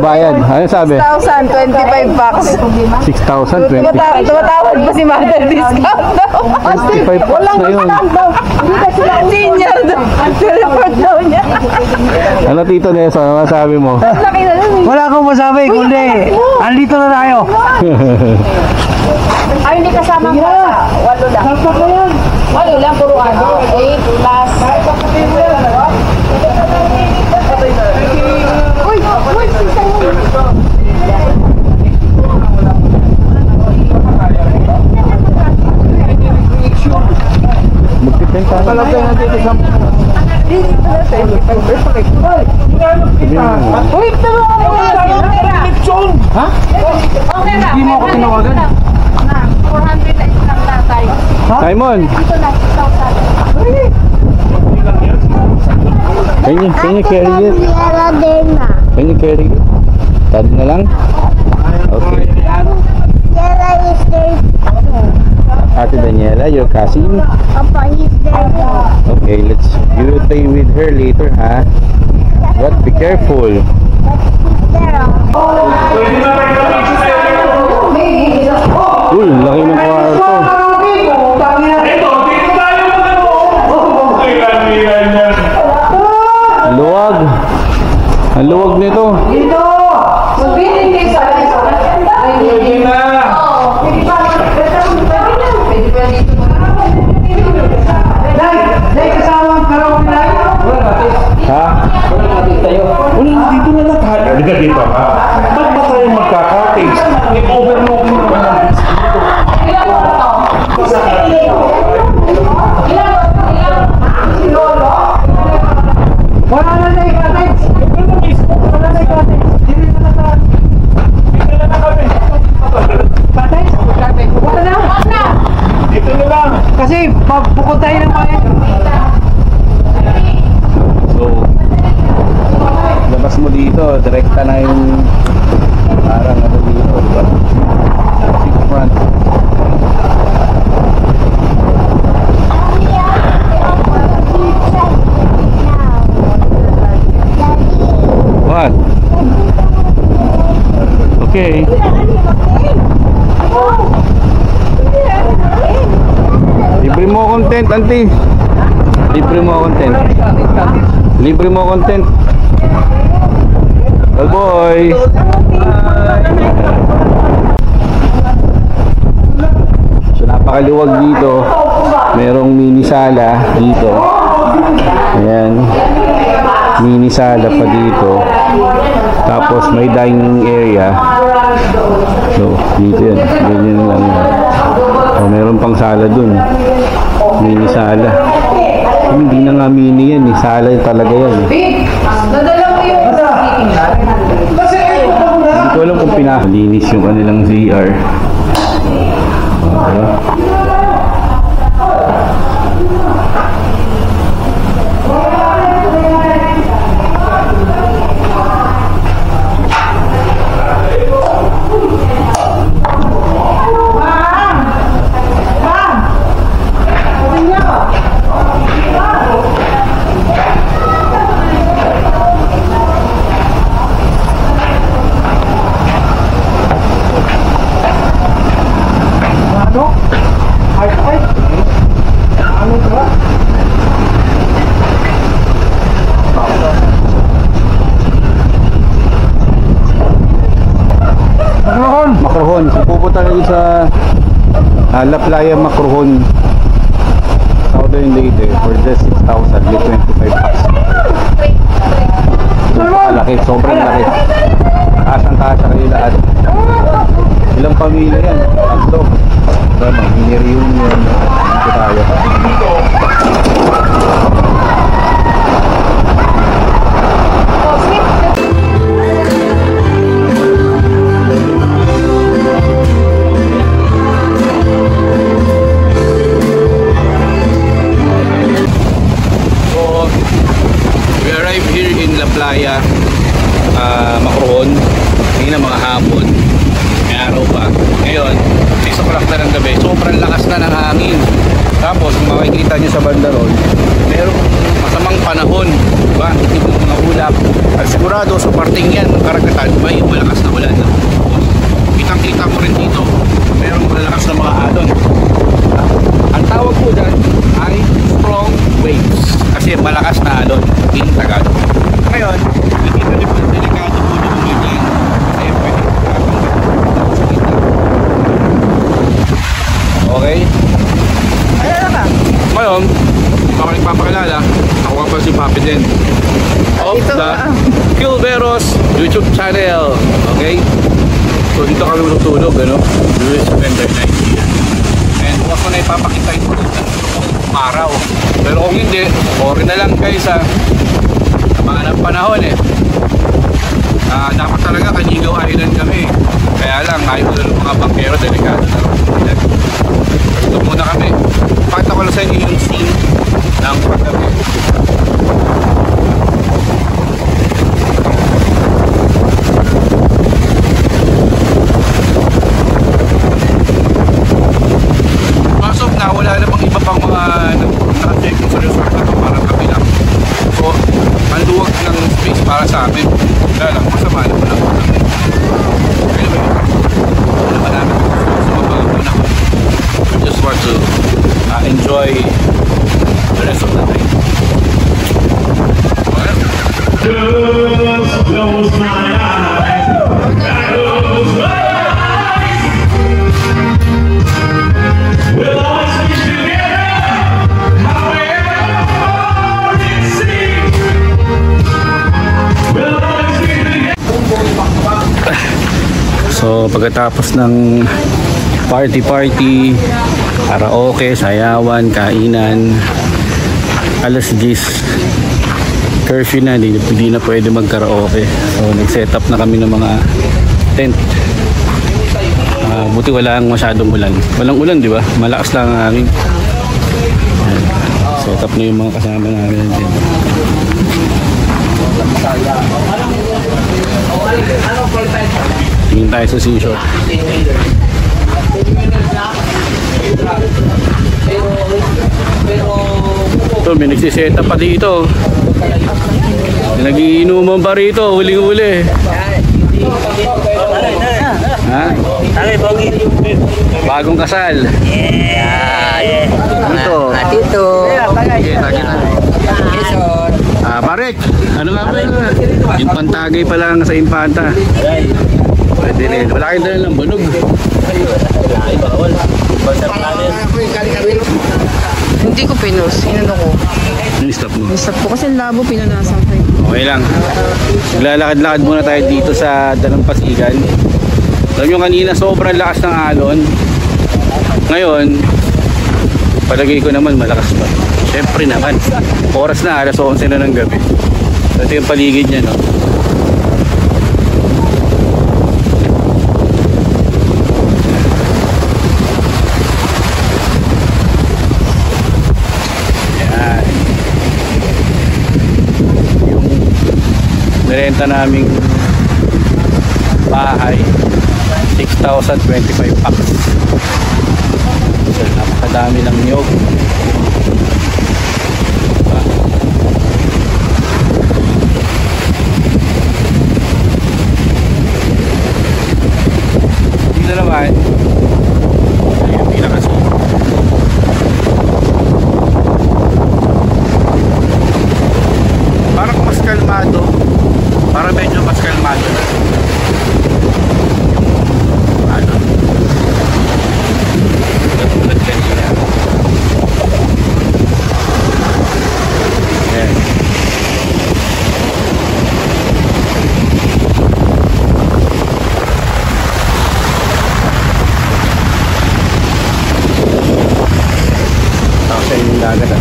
Kabayan, ano sabi? 6,000, 25 bucks. 6,000, 20. Tumatawad pa si Mother discount daw. 25 bucks na yun. Senior daw. Report daw niya. Ano Tito Nelson, ano masabi mo? Laki na nun. Wala akong masabi, kundi andito na tayo. Ay, hindi kasama ang bata. 8 lang. 8 lang, puro ano. 8 plus. Uy! Uy! Magpipenta na lang tayo dito sa... Uy! Tulungan mo nga! Ha? Hindi mo ako tinawagan. 400 na isang latay. Simon! Dito na, 6,000. Can you carry it? Can you carry it? Tad na lang? Okay. Ate Daniela, your cousin? Okay, you will play with her later, ha? But be careful. Uy, laki ng kwarto. Luwag. Ang luwag nito. Ha? Dito na lang tayo. Halika dito ha. Ba't ba tayo magkaka-taste? I-overlook mo naman ang Wala na ikatin. Wala na ikatin. Dili na natin. Dito na kami. Katin? Wala na. dito na lang. Kasi bukod tayo ng mga So, labas mo dito, direkta na yung parang ano dito, diba? Seat front. What? Okay. Libre mo content, auntie. Libre mo content. Libre mo content. Oh boy. So napakaluwag dito. Merong mini sala dito. Ayan. Mini sala pa dito. Tapos may dining area. So dito yan. Ganyan lang yan. O meron pang sala dun. Mini sala. Hindi na nga mini yan eh. Sala talaga yan eh. Nadala mo yung sleeping bag. Hindi ko alam kung pinalinis yung kanilang CR. Okay. Macrohon. So pupunta kayo sa La Playa Macrohon, Southern Leyte for just 6,000 with 25 bucks. Malaki, sobrang laki. Taas kayo lahat. Ilang pamilya yan? Tatlo. Tama, mini-reunion. Dito tayo. Playa Macrohon. Ngayon na mga hapon, may araw pa. Ngayon 6 o'clock na ng gabi, sobrang lakas na ng hangin. Tapos kung makikita nyo sa bandarol, merong masamang panahon, diba? Hindi mo mga ulap. At siguro sigurado sa parting yan ng karagatan may malakas na ulan. Kitang-kita mo rin dito, merong malakas na mga alon. Ang tawag po dyan ay strong waves kasi malakas na alon in Tagalog. Ngayon, hindi na rin po delikado po na umitin kasi pwede okay? Ano ka? Ngayon, baka nagpapakilala, ako nga pa si Papi din of the Gilberos YouTube channel. Okay? So dito kami matutulog, ano? November 19. And huwag ko na ipapakita ito ng araw. Pero kung hindi, okay na lang guys ha. Namaan ang panahon eh. Dapat talaga Kanigaw Island kami. Kaya lang, ayaw na ng mga bangkero, delikado na rin. Ito muna kami. Pakita ko lang sa inyo yung scene ng paggabi. Pasok na, wala namang iba pang mga naka-check sa resort na ito para kami lang. So, ang luwag ng space para sa amin. Kaya lang, masama na po lang. Anyway, wala ba namin? Sumabang muna ko. I just want to enjoy the rest of the night. Just close my eyes. Close my eyes. We'll always be together. However it seems. We'll always be together. So pagkatapos ng party, karaoke, sayawan, kainan, alas 10 curfew na, hindi na pwede mag-karaoke. So nag-set up na kami ng mga tent. Buti wala ang masyadong ulan. Walang ulan, di ba? Malakas lang ang hangin. Set up na yung mga kasama namin ng tent. Tingin tayo sa seashore. Ito, may nagsiset up pa dito. Nagiinuman pa rito, huling-huli. Ha? Bagong kasal. Ito. Dito. Parek, ano nga ba yun? Yung pantagay pa lang sa Impanta. Pwede rin. Wala kayo dala ng bunog. Hindi ko pinos. Inano ko? Stop mo. Stop ko kasi labo pinanasan ko. Okay lang. Maglalakad-lakad muna tayo dito sa Dalampasigan. Alam nyo kanina sobrang lakas ng alon. Ngayon, palagay ko naman malakas pa. Siyempre naman. Oras na, alas 11 na ng gabi. Ito yung paligid niya, no? Renta naming bahay 6,025 packs. So, napakadami ng niyog. Dito naman ayun, pinakasi parang mas kalmado. Para medyo mas kalmado na. Ano? Katulad kanina. Ayan. Tapos sa yung dagat.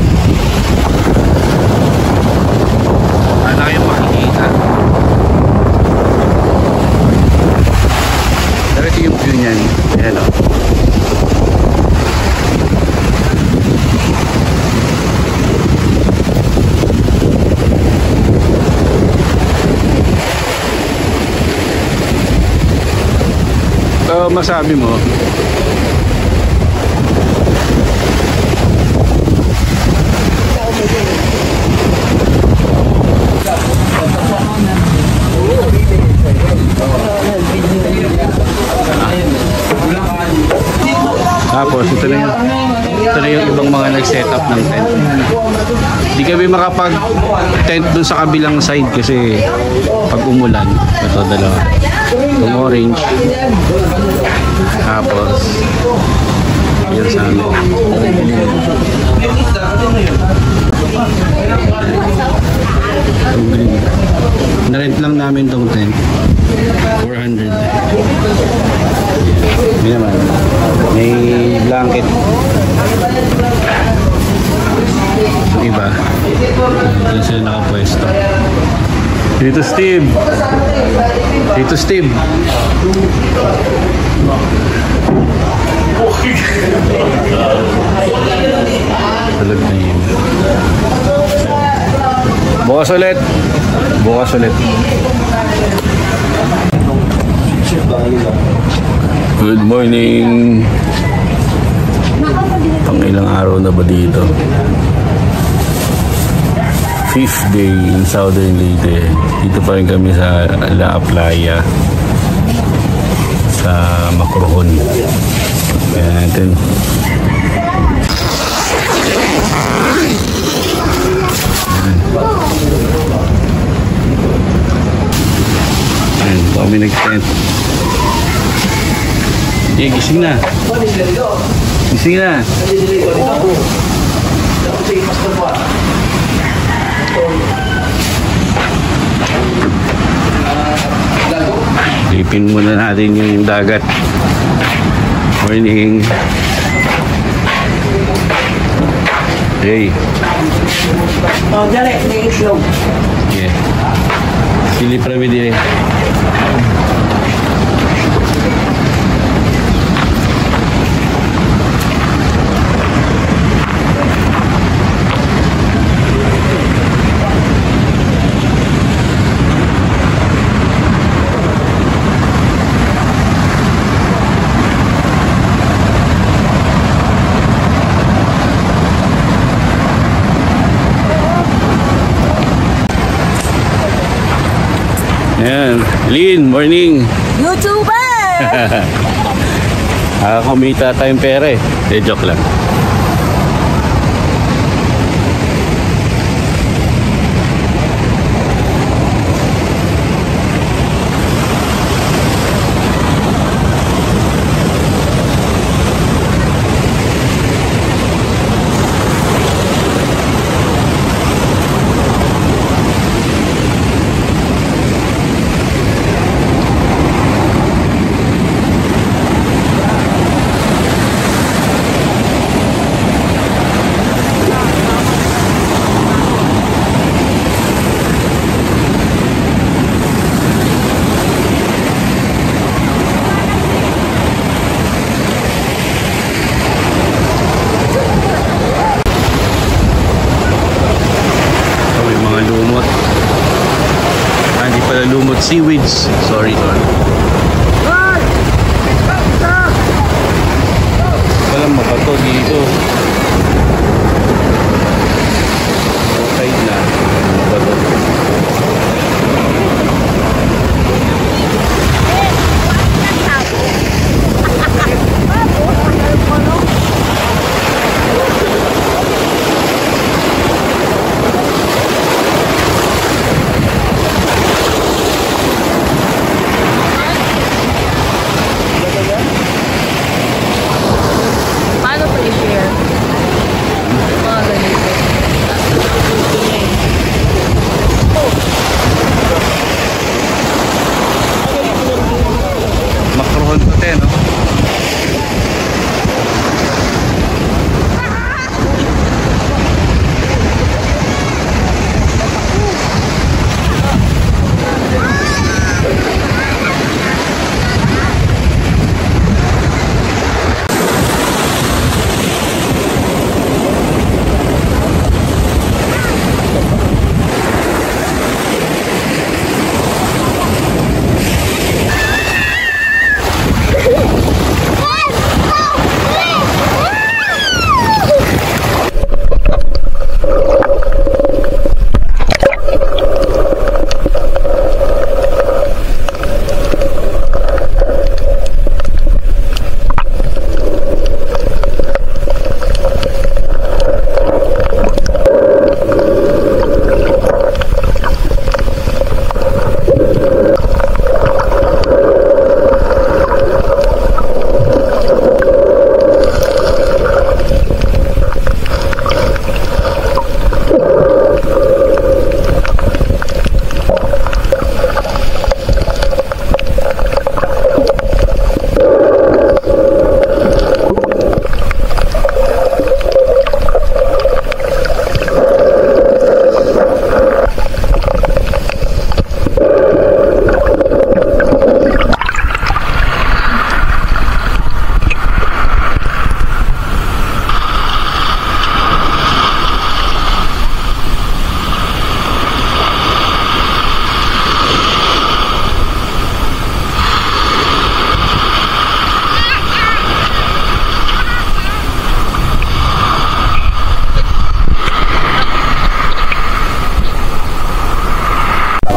Ano kayong makikita? Pero ito yung view niyan. Ayan o. So masabi mo ng tent. Di kami makapag-tent dun sa kabilang side kasi pag umulan, ito dalawa. Itong orange. Tapos, yun sa amin. Itong green. Na-rent lang namin itong tent. 400. May naman. May blanket. Yung iba. Doon sila nakapwesto. Dito Steve. Dito Steve. Tulog na yun. Bukas ulit. Bukas ulit. Good morning. Pang ilang araw na ba dito? 5th day in Southern Leyte. Dito pa rin kami sa La Playa sa Macrohon. Kaya natin. Ayan, kami nag-tent. Eh, gising na. Gising na. Lipin muna natin yung dagat. Morning. Hey. Oh, dali, may islog. Yeah. Sili prami dire. Ayan, Lynn, morning. YouTuber! Kumita tayong pera eh. Joke lang. Seaweeds. Sorry. Walang mabato dito. Okay na. Mabato.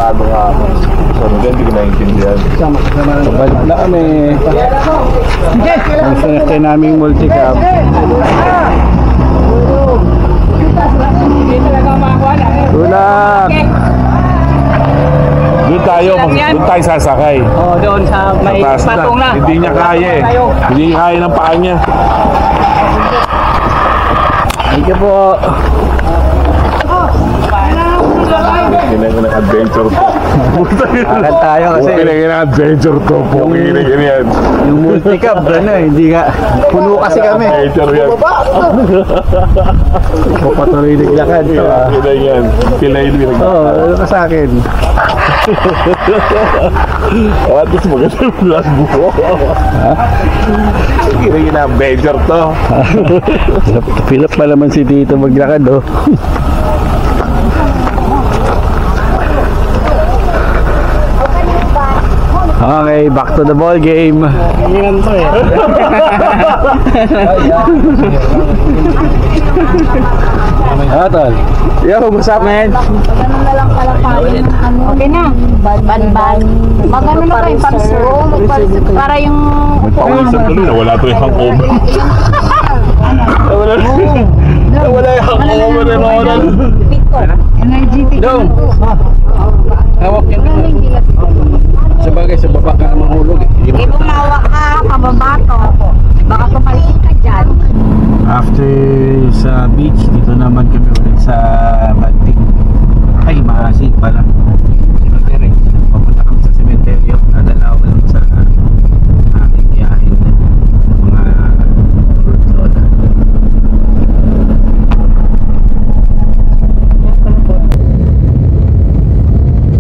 Delikado nga ako. So, hindi ko naiintindihan. Balik na kami. Ang sinakay naming multicab. Tulak! Doon tayo sasakay. Oh, doon sa may Taas patong na. Hindi niya kaya eh. Hindi niya kaya ng paa niya. Thank you po. Kailangan ng adventure to. Akan tayo kasi. Kailangan ng adventure to. Kailangan yan. Yung multicab, hindi nga. Puno kasi kami. Adventure yan. Patuloy naglakad. Kailangan yan. Kailangan yan. Oo, ano ka sa akin? At least maganda yung vlog mo. Kailangan ng adventure to. Pilap pa naman si Tito maglakad, oh. Okay, back to the ball game. Yan to eh. Tol. Yo, what's up, man? Ganun na lang pala tayo. Okay na. Ban-ban. Mag-ano na kayo, pang-sir. Para yung Pawisan tuloy na wala to yung hangover. Wala yung hangover na Ronald. energetic. Dong. Hawak yan. Sabagay, sa baba ka na mahulog eh. Hindi mo mawak ka, pababa to. Baka pumalit ka dyan. After sa beach, dito naman kami ulit sa Banting. Ay, Mahasig pala. Cemetery. Papunta kami sa cemetery. Nadala ko lang sa aking biyahin ng mga road load.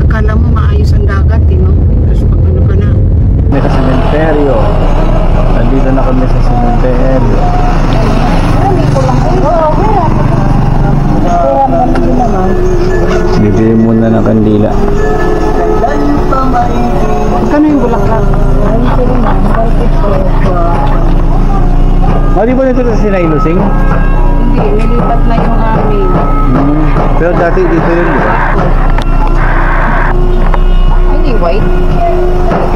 Akala mo maayos ang dagat, no? Tapos pag ano ka na. May sa cemetery. Nandito na kami sa cemetery. Bibili muna ng kandila. Magkano yung bulaklak? Di ba nito sa Sinailusing? Hindi, nilipat na yung amin. Pero dati dito yun, di ba? Hindi, white.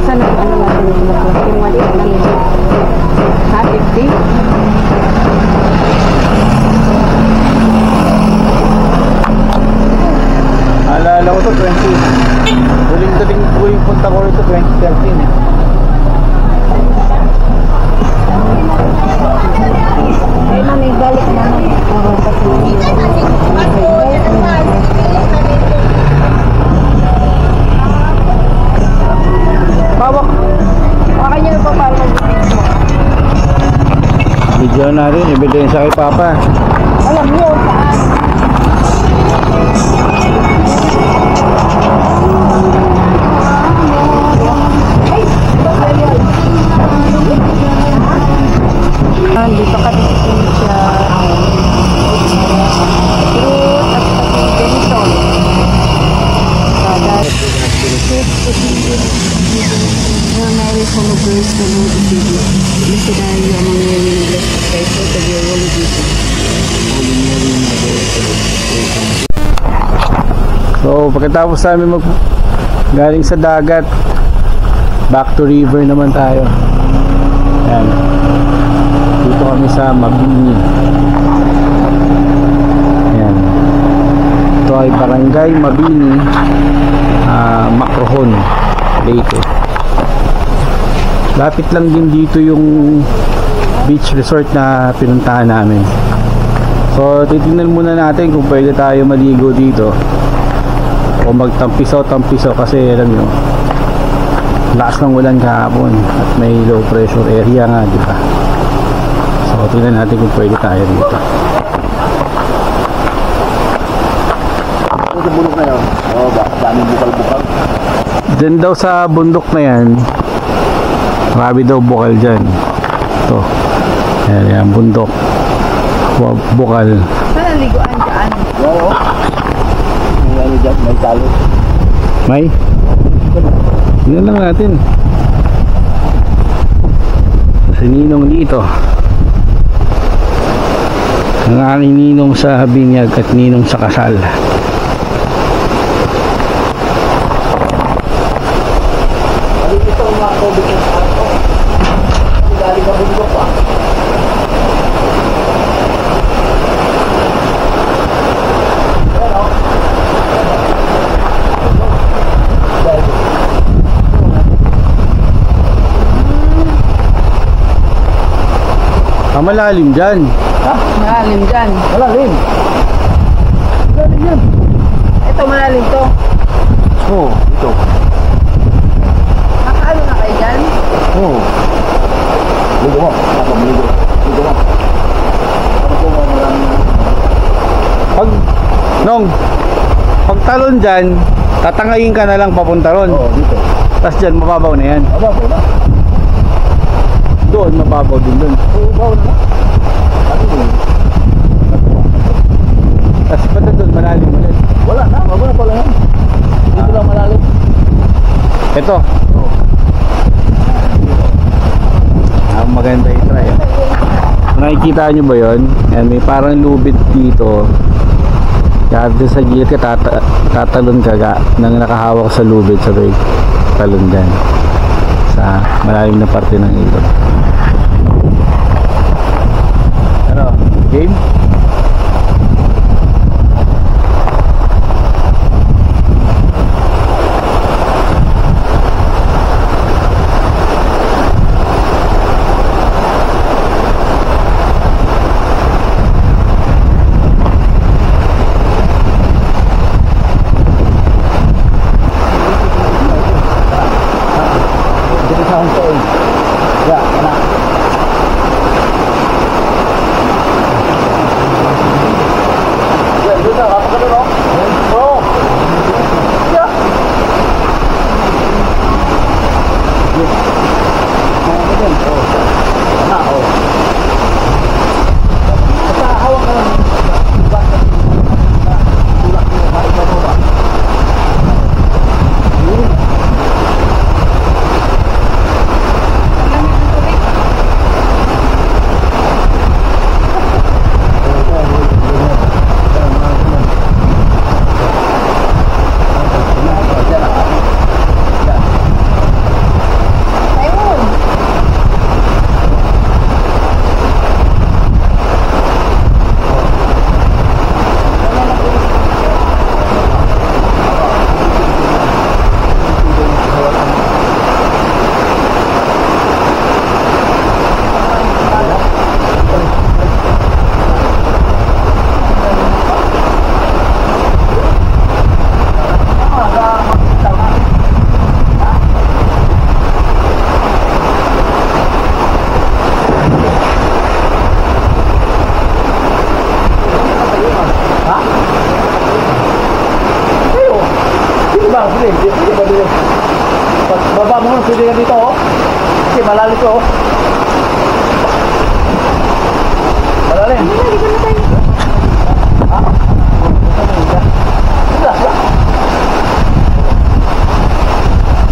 Saan yung ano natin yung bulaklak? Yung mali, ano yun? Ha, 50? Alala ko to, 20. Huling punta ko rito, 2013 eh. Ayun na, may balik naman. Pawak! Baka niya pa parang Video natin, ebidensya kay Papa. alam niyo saan. Dito ka din siya. Fruit at pati benson. Mary Homogers na mo dito. Gusto tayo ang mga Mary na kay sa tabi-wala dito. So, pagkatapos namin galing sa dagat, back to river naman tayo. Ayan. Dito kami sa Mabini. Ayan. Ito ay Barangay Mabini, Macrohon, Leyte. Lapit lang din dito yung beach resort na pinuntahan namin. So, titingnan muna natin kung pwede tayo maligo dito o magtampisaw kasi alam nyo, lakas ng ulan kahapon at may low pressure area nga, di ba? So, tingnan natin kung pwede tayo dito. Sa bulok na yun. Oo ba? Daming bukal-bukal. Diyan daw sa bundok na yan, marami daw bukal dyan. Ito. Yan, bundok. Bukal. Saan ang liguan dyan? Oo. May ano dyan, may talo. May? Tingnan lang natin. Si Ninong dito. Ang aking ninong sa binyag at ninong sa kasal. malalim dyan. Malalim dyan. Malalim. Malalim yan. Ito, malalim to. Oo, ito. Nakaano na kayo dyan? Oo. Ligo mo. Ako, ligo. Ligo mo. Pag talon dyan, tatangayin ka na lang papunta ron. Oo, dito. Tapos dyan, mababaw na yan. Mababaw na. Doon, mababaw din doon. Oo, babaw na. Ano yun? Tapos pati doon, malalim ulit. Wala na, bago na pala yan. Dito lang malalim. Ito. Maganda i-try. Nakikita nyo ba yun? Yan, may parang lubid dito. Kaya sa gilid ka, tatalon ka nang nakahawak sa lubid, sabay talon dyan sa malalim na parte ng ilog. Ano? Game? Baba mo nga, pwede ka dito, oh. Kasi malalim ko, oh. Malalim. Ha? Sila.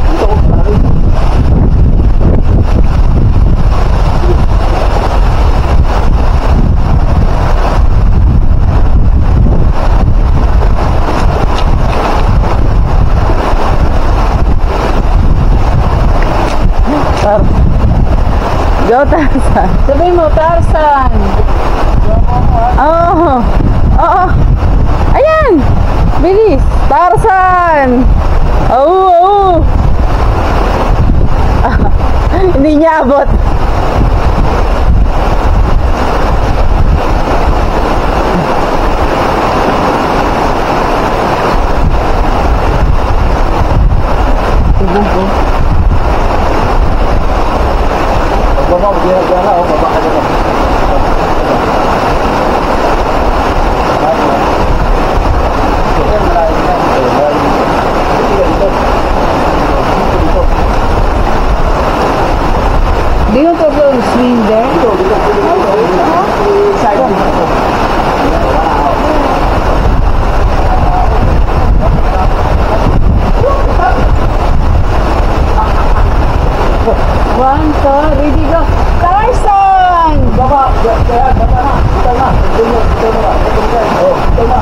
Dito, oh. Malalim. Go, Tarzan. Sabihin mo, Tarzan. Oo. Oo. Ayan. Bilis. Tarzan. Oo. Hindi niya abot. Baba, biar lah, oh, baba ka dito. Do you want to go swim there? One, two, ready, go. Tarzan! Baba, baba na. Ito na. Ito na.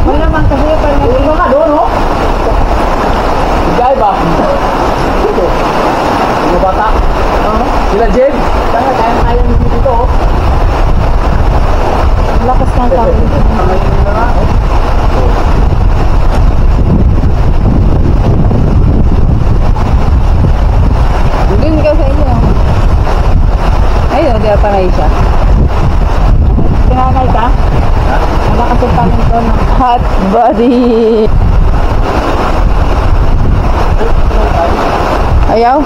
Wala naman kasi parang Ano ka doon, no? Gay ba? Dito. Mga bata. Sila Jen. Kaya mo dito, oh. lakas ng tao. Doon ka sa inyo. Ayun, di ata kayo siya. Pinakakay ka? Wala kasi pangin ko ng hot body. Ayaw?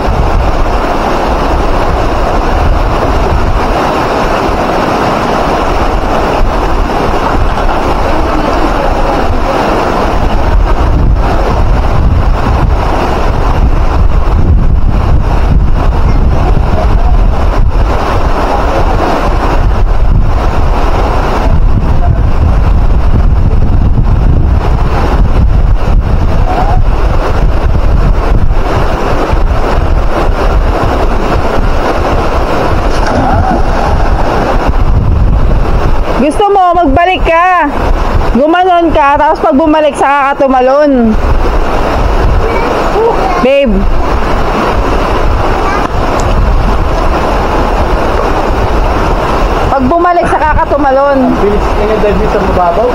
Gusto mo, magbalik ka. Gumanon ka, tapos pag bumalik, saka ka tumalon. Babe. Pag bumalik, saka ka tumalon. Bilis ka nga dahil sa mababaw.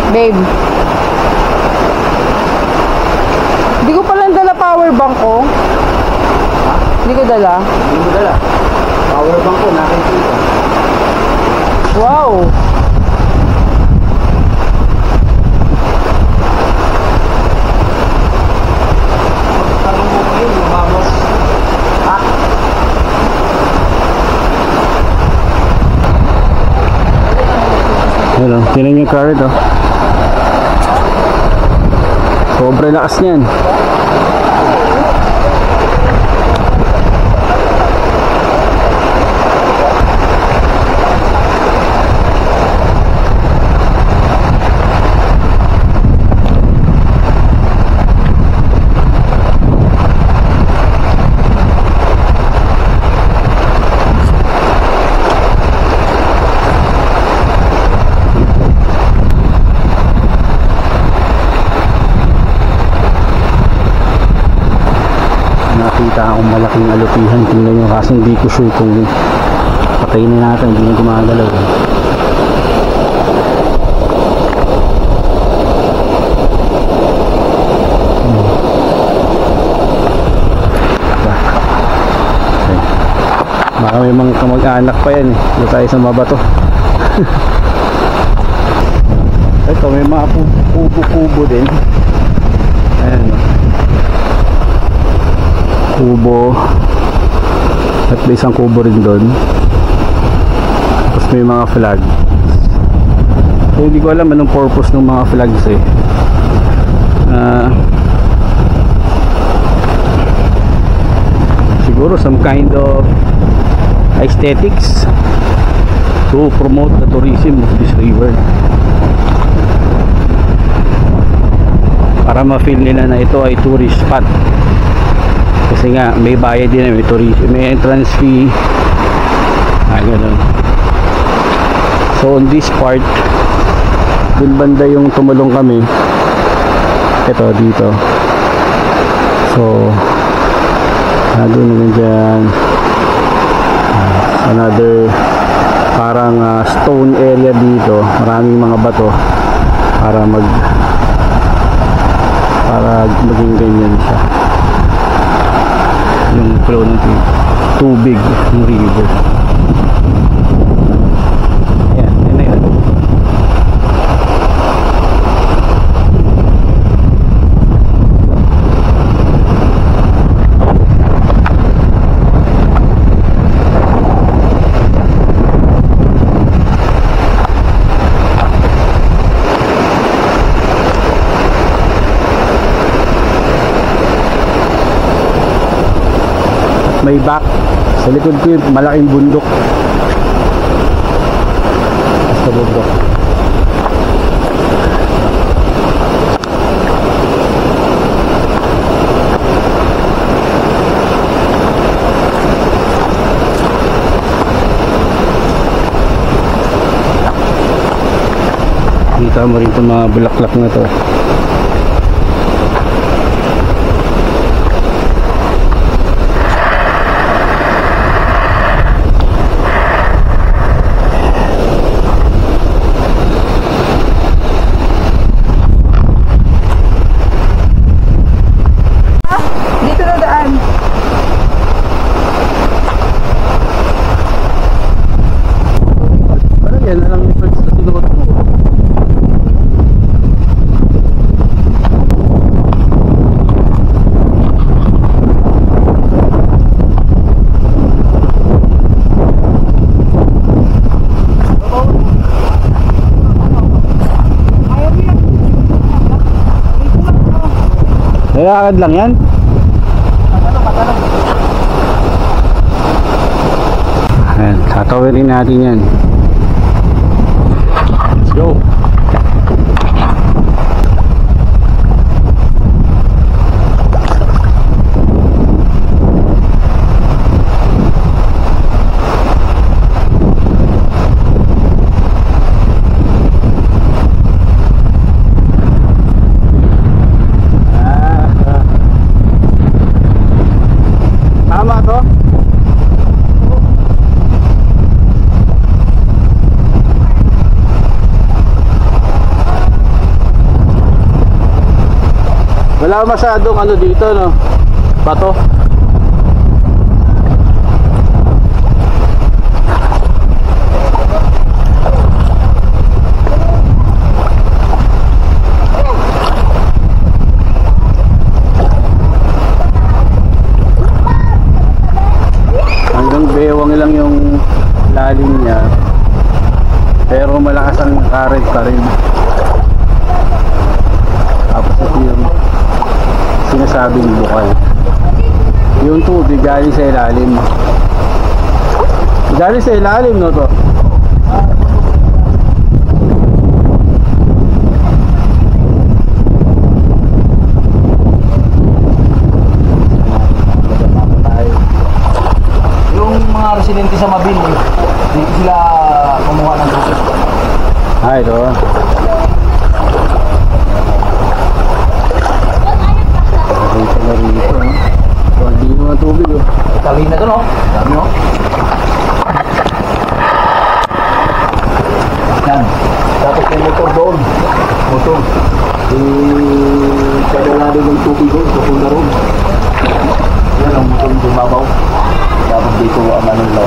Babe. Hindi ko palang dala power bank ko. Hindi ko dala. Hindi mo dala. Power bank ko, nakikita. Wow. Tanong mo ko yun, mababaw. Ano, tinan yung car ito. Sobrang lakas niyan. Nakita akong malaking alupihan, tingnan nyo, kasi hindi ko sure kung patay na natin, hindi na gumagalaw. Baka may mga kamag-anak pa yan eh, dito tayo sa mabato. Ito may mga kubo-kubo din. Ayan, kubo at may isang kubo rin doon, tapos may mga flag. So hindi ko alam anong purpose ng mga flags eh. Siguro some kind of aesthetics to promote the tourism of this river, para ma-feel nila na ito ay tourist spot. Kasi nga may bayad din, may tourism, may entrance fee, ganun. So on this part, dun banda yung tumulong kami, ito dito. So doon naman dyan, another parang stone area dito, maraming mga bato para maging ganyan siya yung flow ng tubig ng river. Ayan, yan na yun. May back sa likod ko yung malaking bundok, sa bundok. Kita mo rin itong mga bulaklak na to. Dito na daan. Parang yan na lang yung first na sunod mo. Lalakad lang yan? Ayan, tatawirin natin yan. Let's go. Tama to? Wala masyadong ano dito, no? Bato. Hanggang bewang lang yung lalim niya, pero malakas ang current pa rin. Tapos ito yung sinasabing bukal. Yung tubig galing sa ilalim. Galing sa ilalim, no to? Yung mga residente sa Mabini, dito sila kumuha ng tubig. Ito. Dito na rito. Hindi mo ang tubig, oh. Talin na to, no? Dami, no? Yan. Tapos yung motor doon. Motor. Padala doon ng tubig doon. Papunta roon. Yan ang motor yung bumabaw. Tapos dito ang ano nila.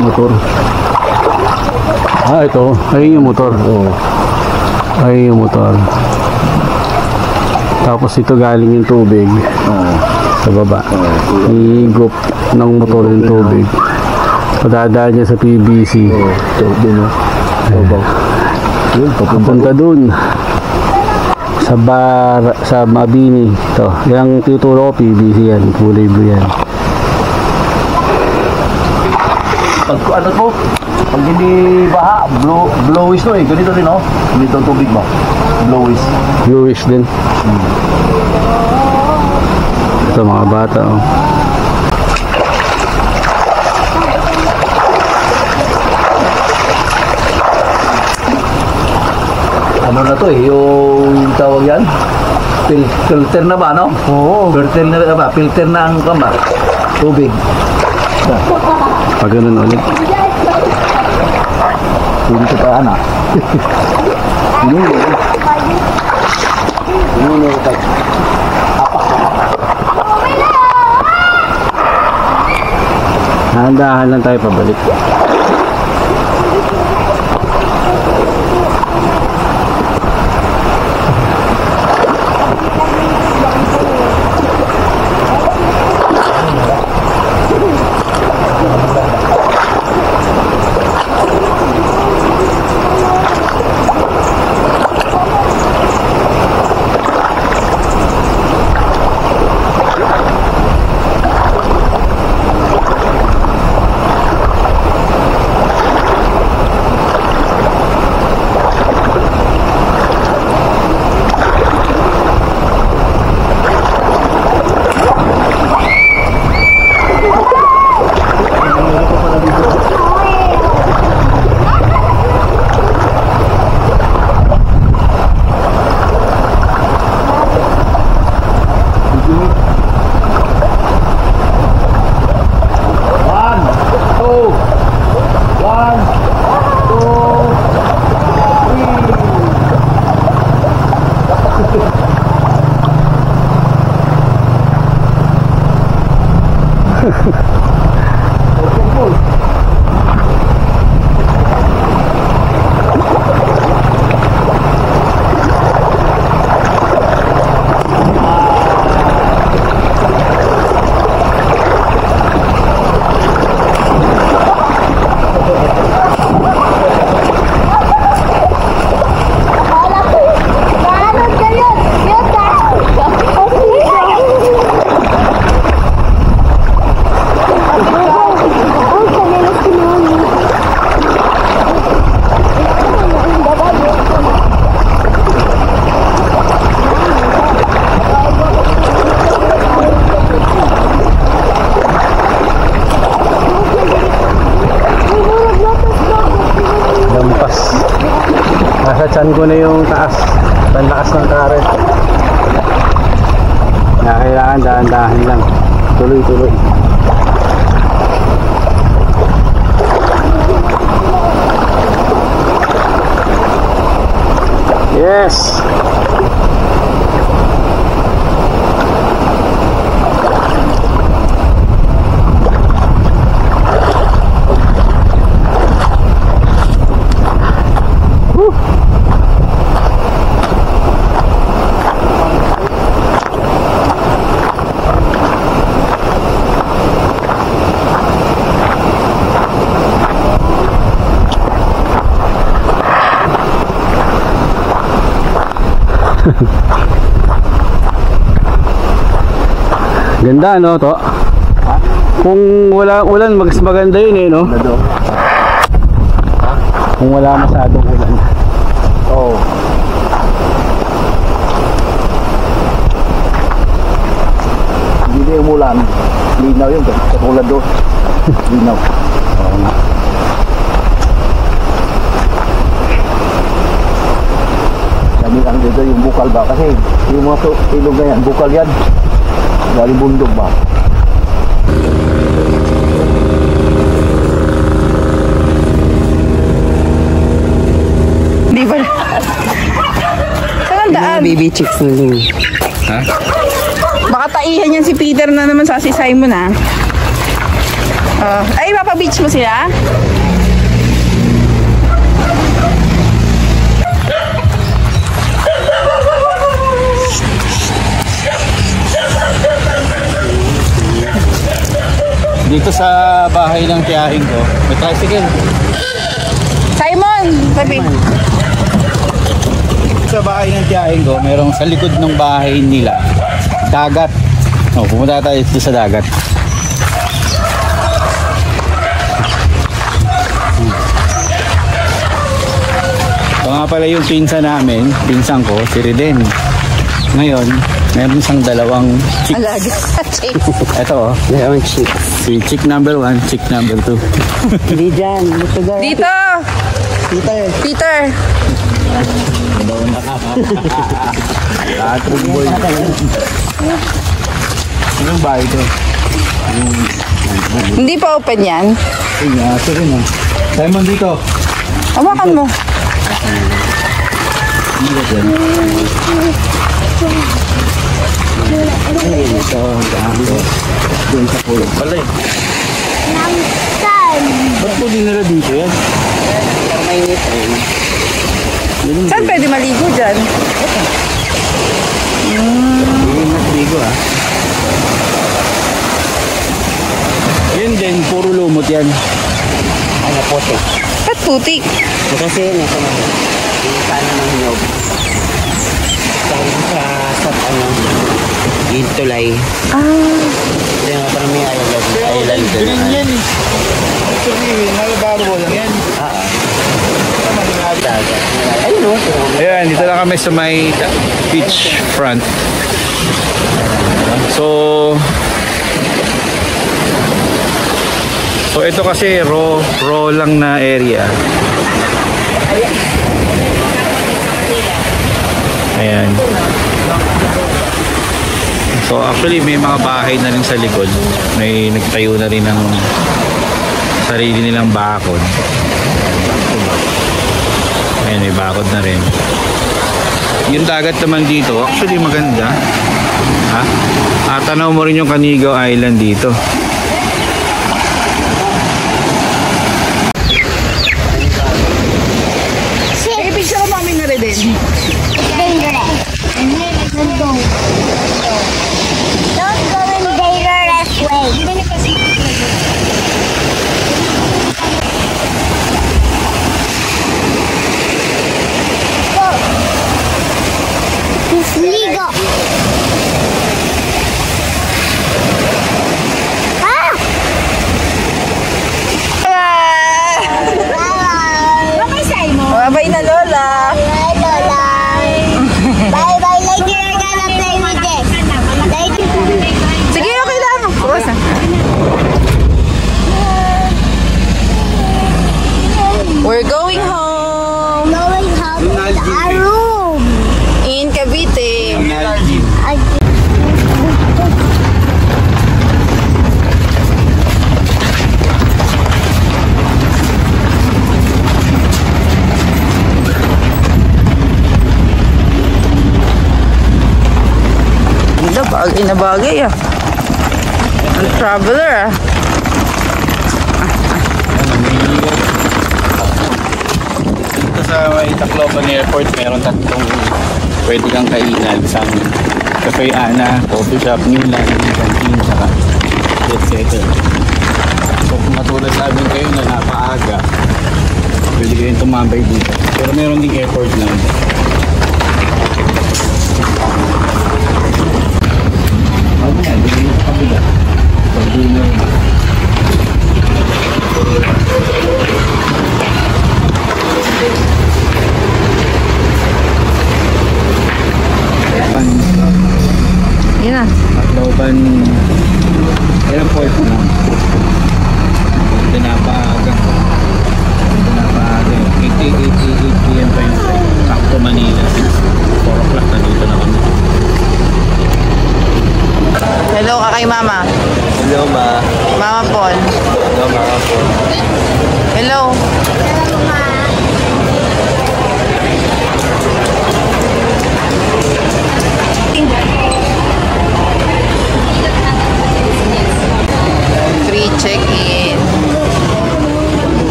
Motor. Ito. Ayun yung motor. Ayun yung motor. Tapos ito galing yung tubig. Sa baba. Higop ng motor yung tubig. Padadaan niya sa PVC. Papunta dun. Sa Mabini. Ito. Yung tuturo ko PVC yan. Kulay blue yan. Pag ano po, pag hindi baha, blowish to eh. Ganito rin, no? Ganito ang tubig mo. Blowish. Bluish din. Ito mga bata, oh. Ano na to eh, yung tawag yan? Filter na ba, no? Oo. Filter na ba? Filter na ang kama. Tubig. Pag ganun ulit. Hindi ko pa, anak. Handahan lang tayo pabalik. Pinsan ko na yung taas. Ang lakas ng current. Kaya kailangan dahan-dahan lang. Tuloy-tuloy. Yes! Ganda no to? Kung wala ulan mas maganda yun eh no? Kung wala masyadong ulan. Oo. Hindi na umulan. Linaw yun. Katulad doon. Linaw. Oo nga. Dami lang dito yung bukal ba? Kasi yung mga ilog na yan, bukal yan. Dari bundok ba? Di ba? Saan ang daan? Baby chicks na din. Ha? Baka taihan yan si Peter na naman sa si Simon ah. Ay, mapa-beach mo sila? Dito sa bahay ng tiyahin ko, may tricycle. Simon! Sabi. Sa bahay ng tiyahin ko, mayroong sa likod ng bahay nila, dagat. Oh, pumunta tayo dito sa dagat. Ito nga pala yung pinsan namin, pinsan ko, si Riden. Ngayon, meron isang dalawang chicks. Alaga. Ito oh. Dalawang chicks. Si chick number 1, chick number 2. Hindi dyan. Dito dyan. Dito! Peter! Tatrong boy. Anong bahay ito? Hindi pa open yan. Ay, sige na. Simon dito. Hawakan mo. Doon sa pulo. Pala eh. Ba't po dinala dito yan? Saan pwede maligo dyan? Hindi nagbigo ah. Yan din, puro lumot yan. Ano po ito? Ba't putik? Kasi yun ito na. Yung paano ng hinog. Sa ano, yung tulay. Ito yung parang may island. Green yan eh. Actually, nalabaro lang yan. Ayun o. Ayan, dito lang kami sa may beach front. So ito kasi raw lang na area. Ayan. So actually may mga bahay na rin sa likod. May nagtayo na rin ng sarili nilang bakod. Ayan, may bakod na rin. Yung dagat naman dito, actually maganda. Ha? Tanaw mo rin yung Canigao Island dito. Sige, picture mo kami na rin din. Don't go in dangerous way. Ligo. Ah! Bye-bye, Simon. Bye-bye na, Lola. Bye, Lola. Bye-bye. Later, I'm gonna play with this. Sige, okay lang. Basta. We're going home. Going home. A room. In Cavite. Ganda, bagay na bagay ah. Ang traveler ah. Dito sa may Tacloban Airport, meron tatlong pwede kang kainan. Isang Cafe Ana, coffee shop, Newland, canteen, saka jet setter. So kung matulad namin kayo na napaaga, pwede kayong tumambay dito. Pero meron ding airport na. Ano yan? Dito sa kabila. Pag-dinner. Yun na. Tacloban Airport na. Ito napaaga. 8 p.m. pa yung flight. Sakto Manila. 4 o'clock na dito na kami. Hello ka kay mama. Hello, ma. Mama Paul. Hello, ma. Hello. Hello, Ma.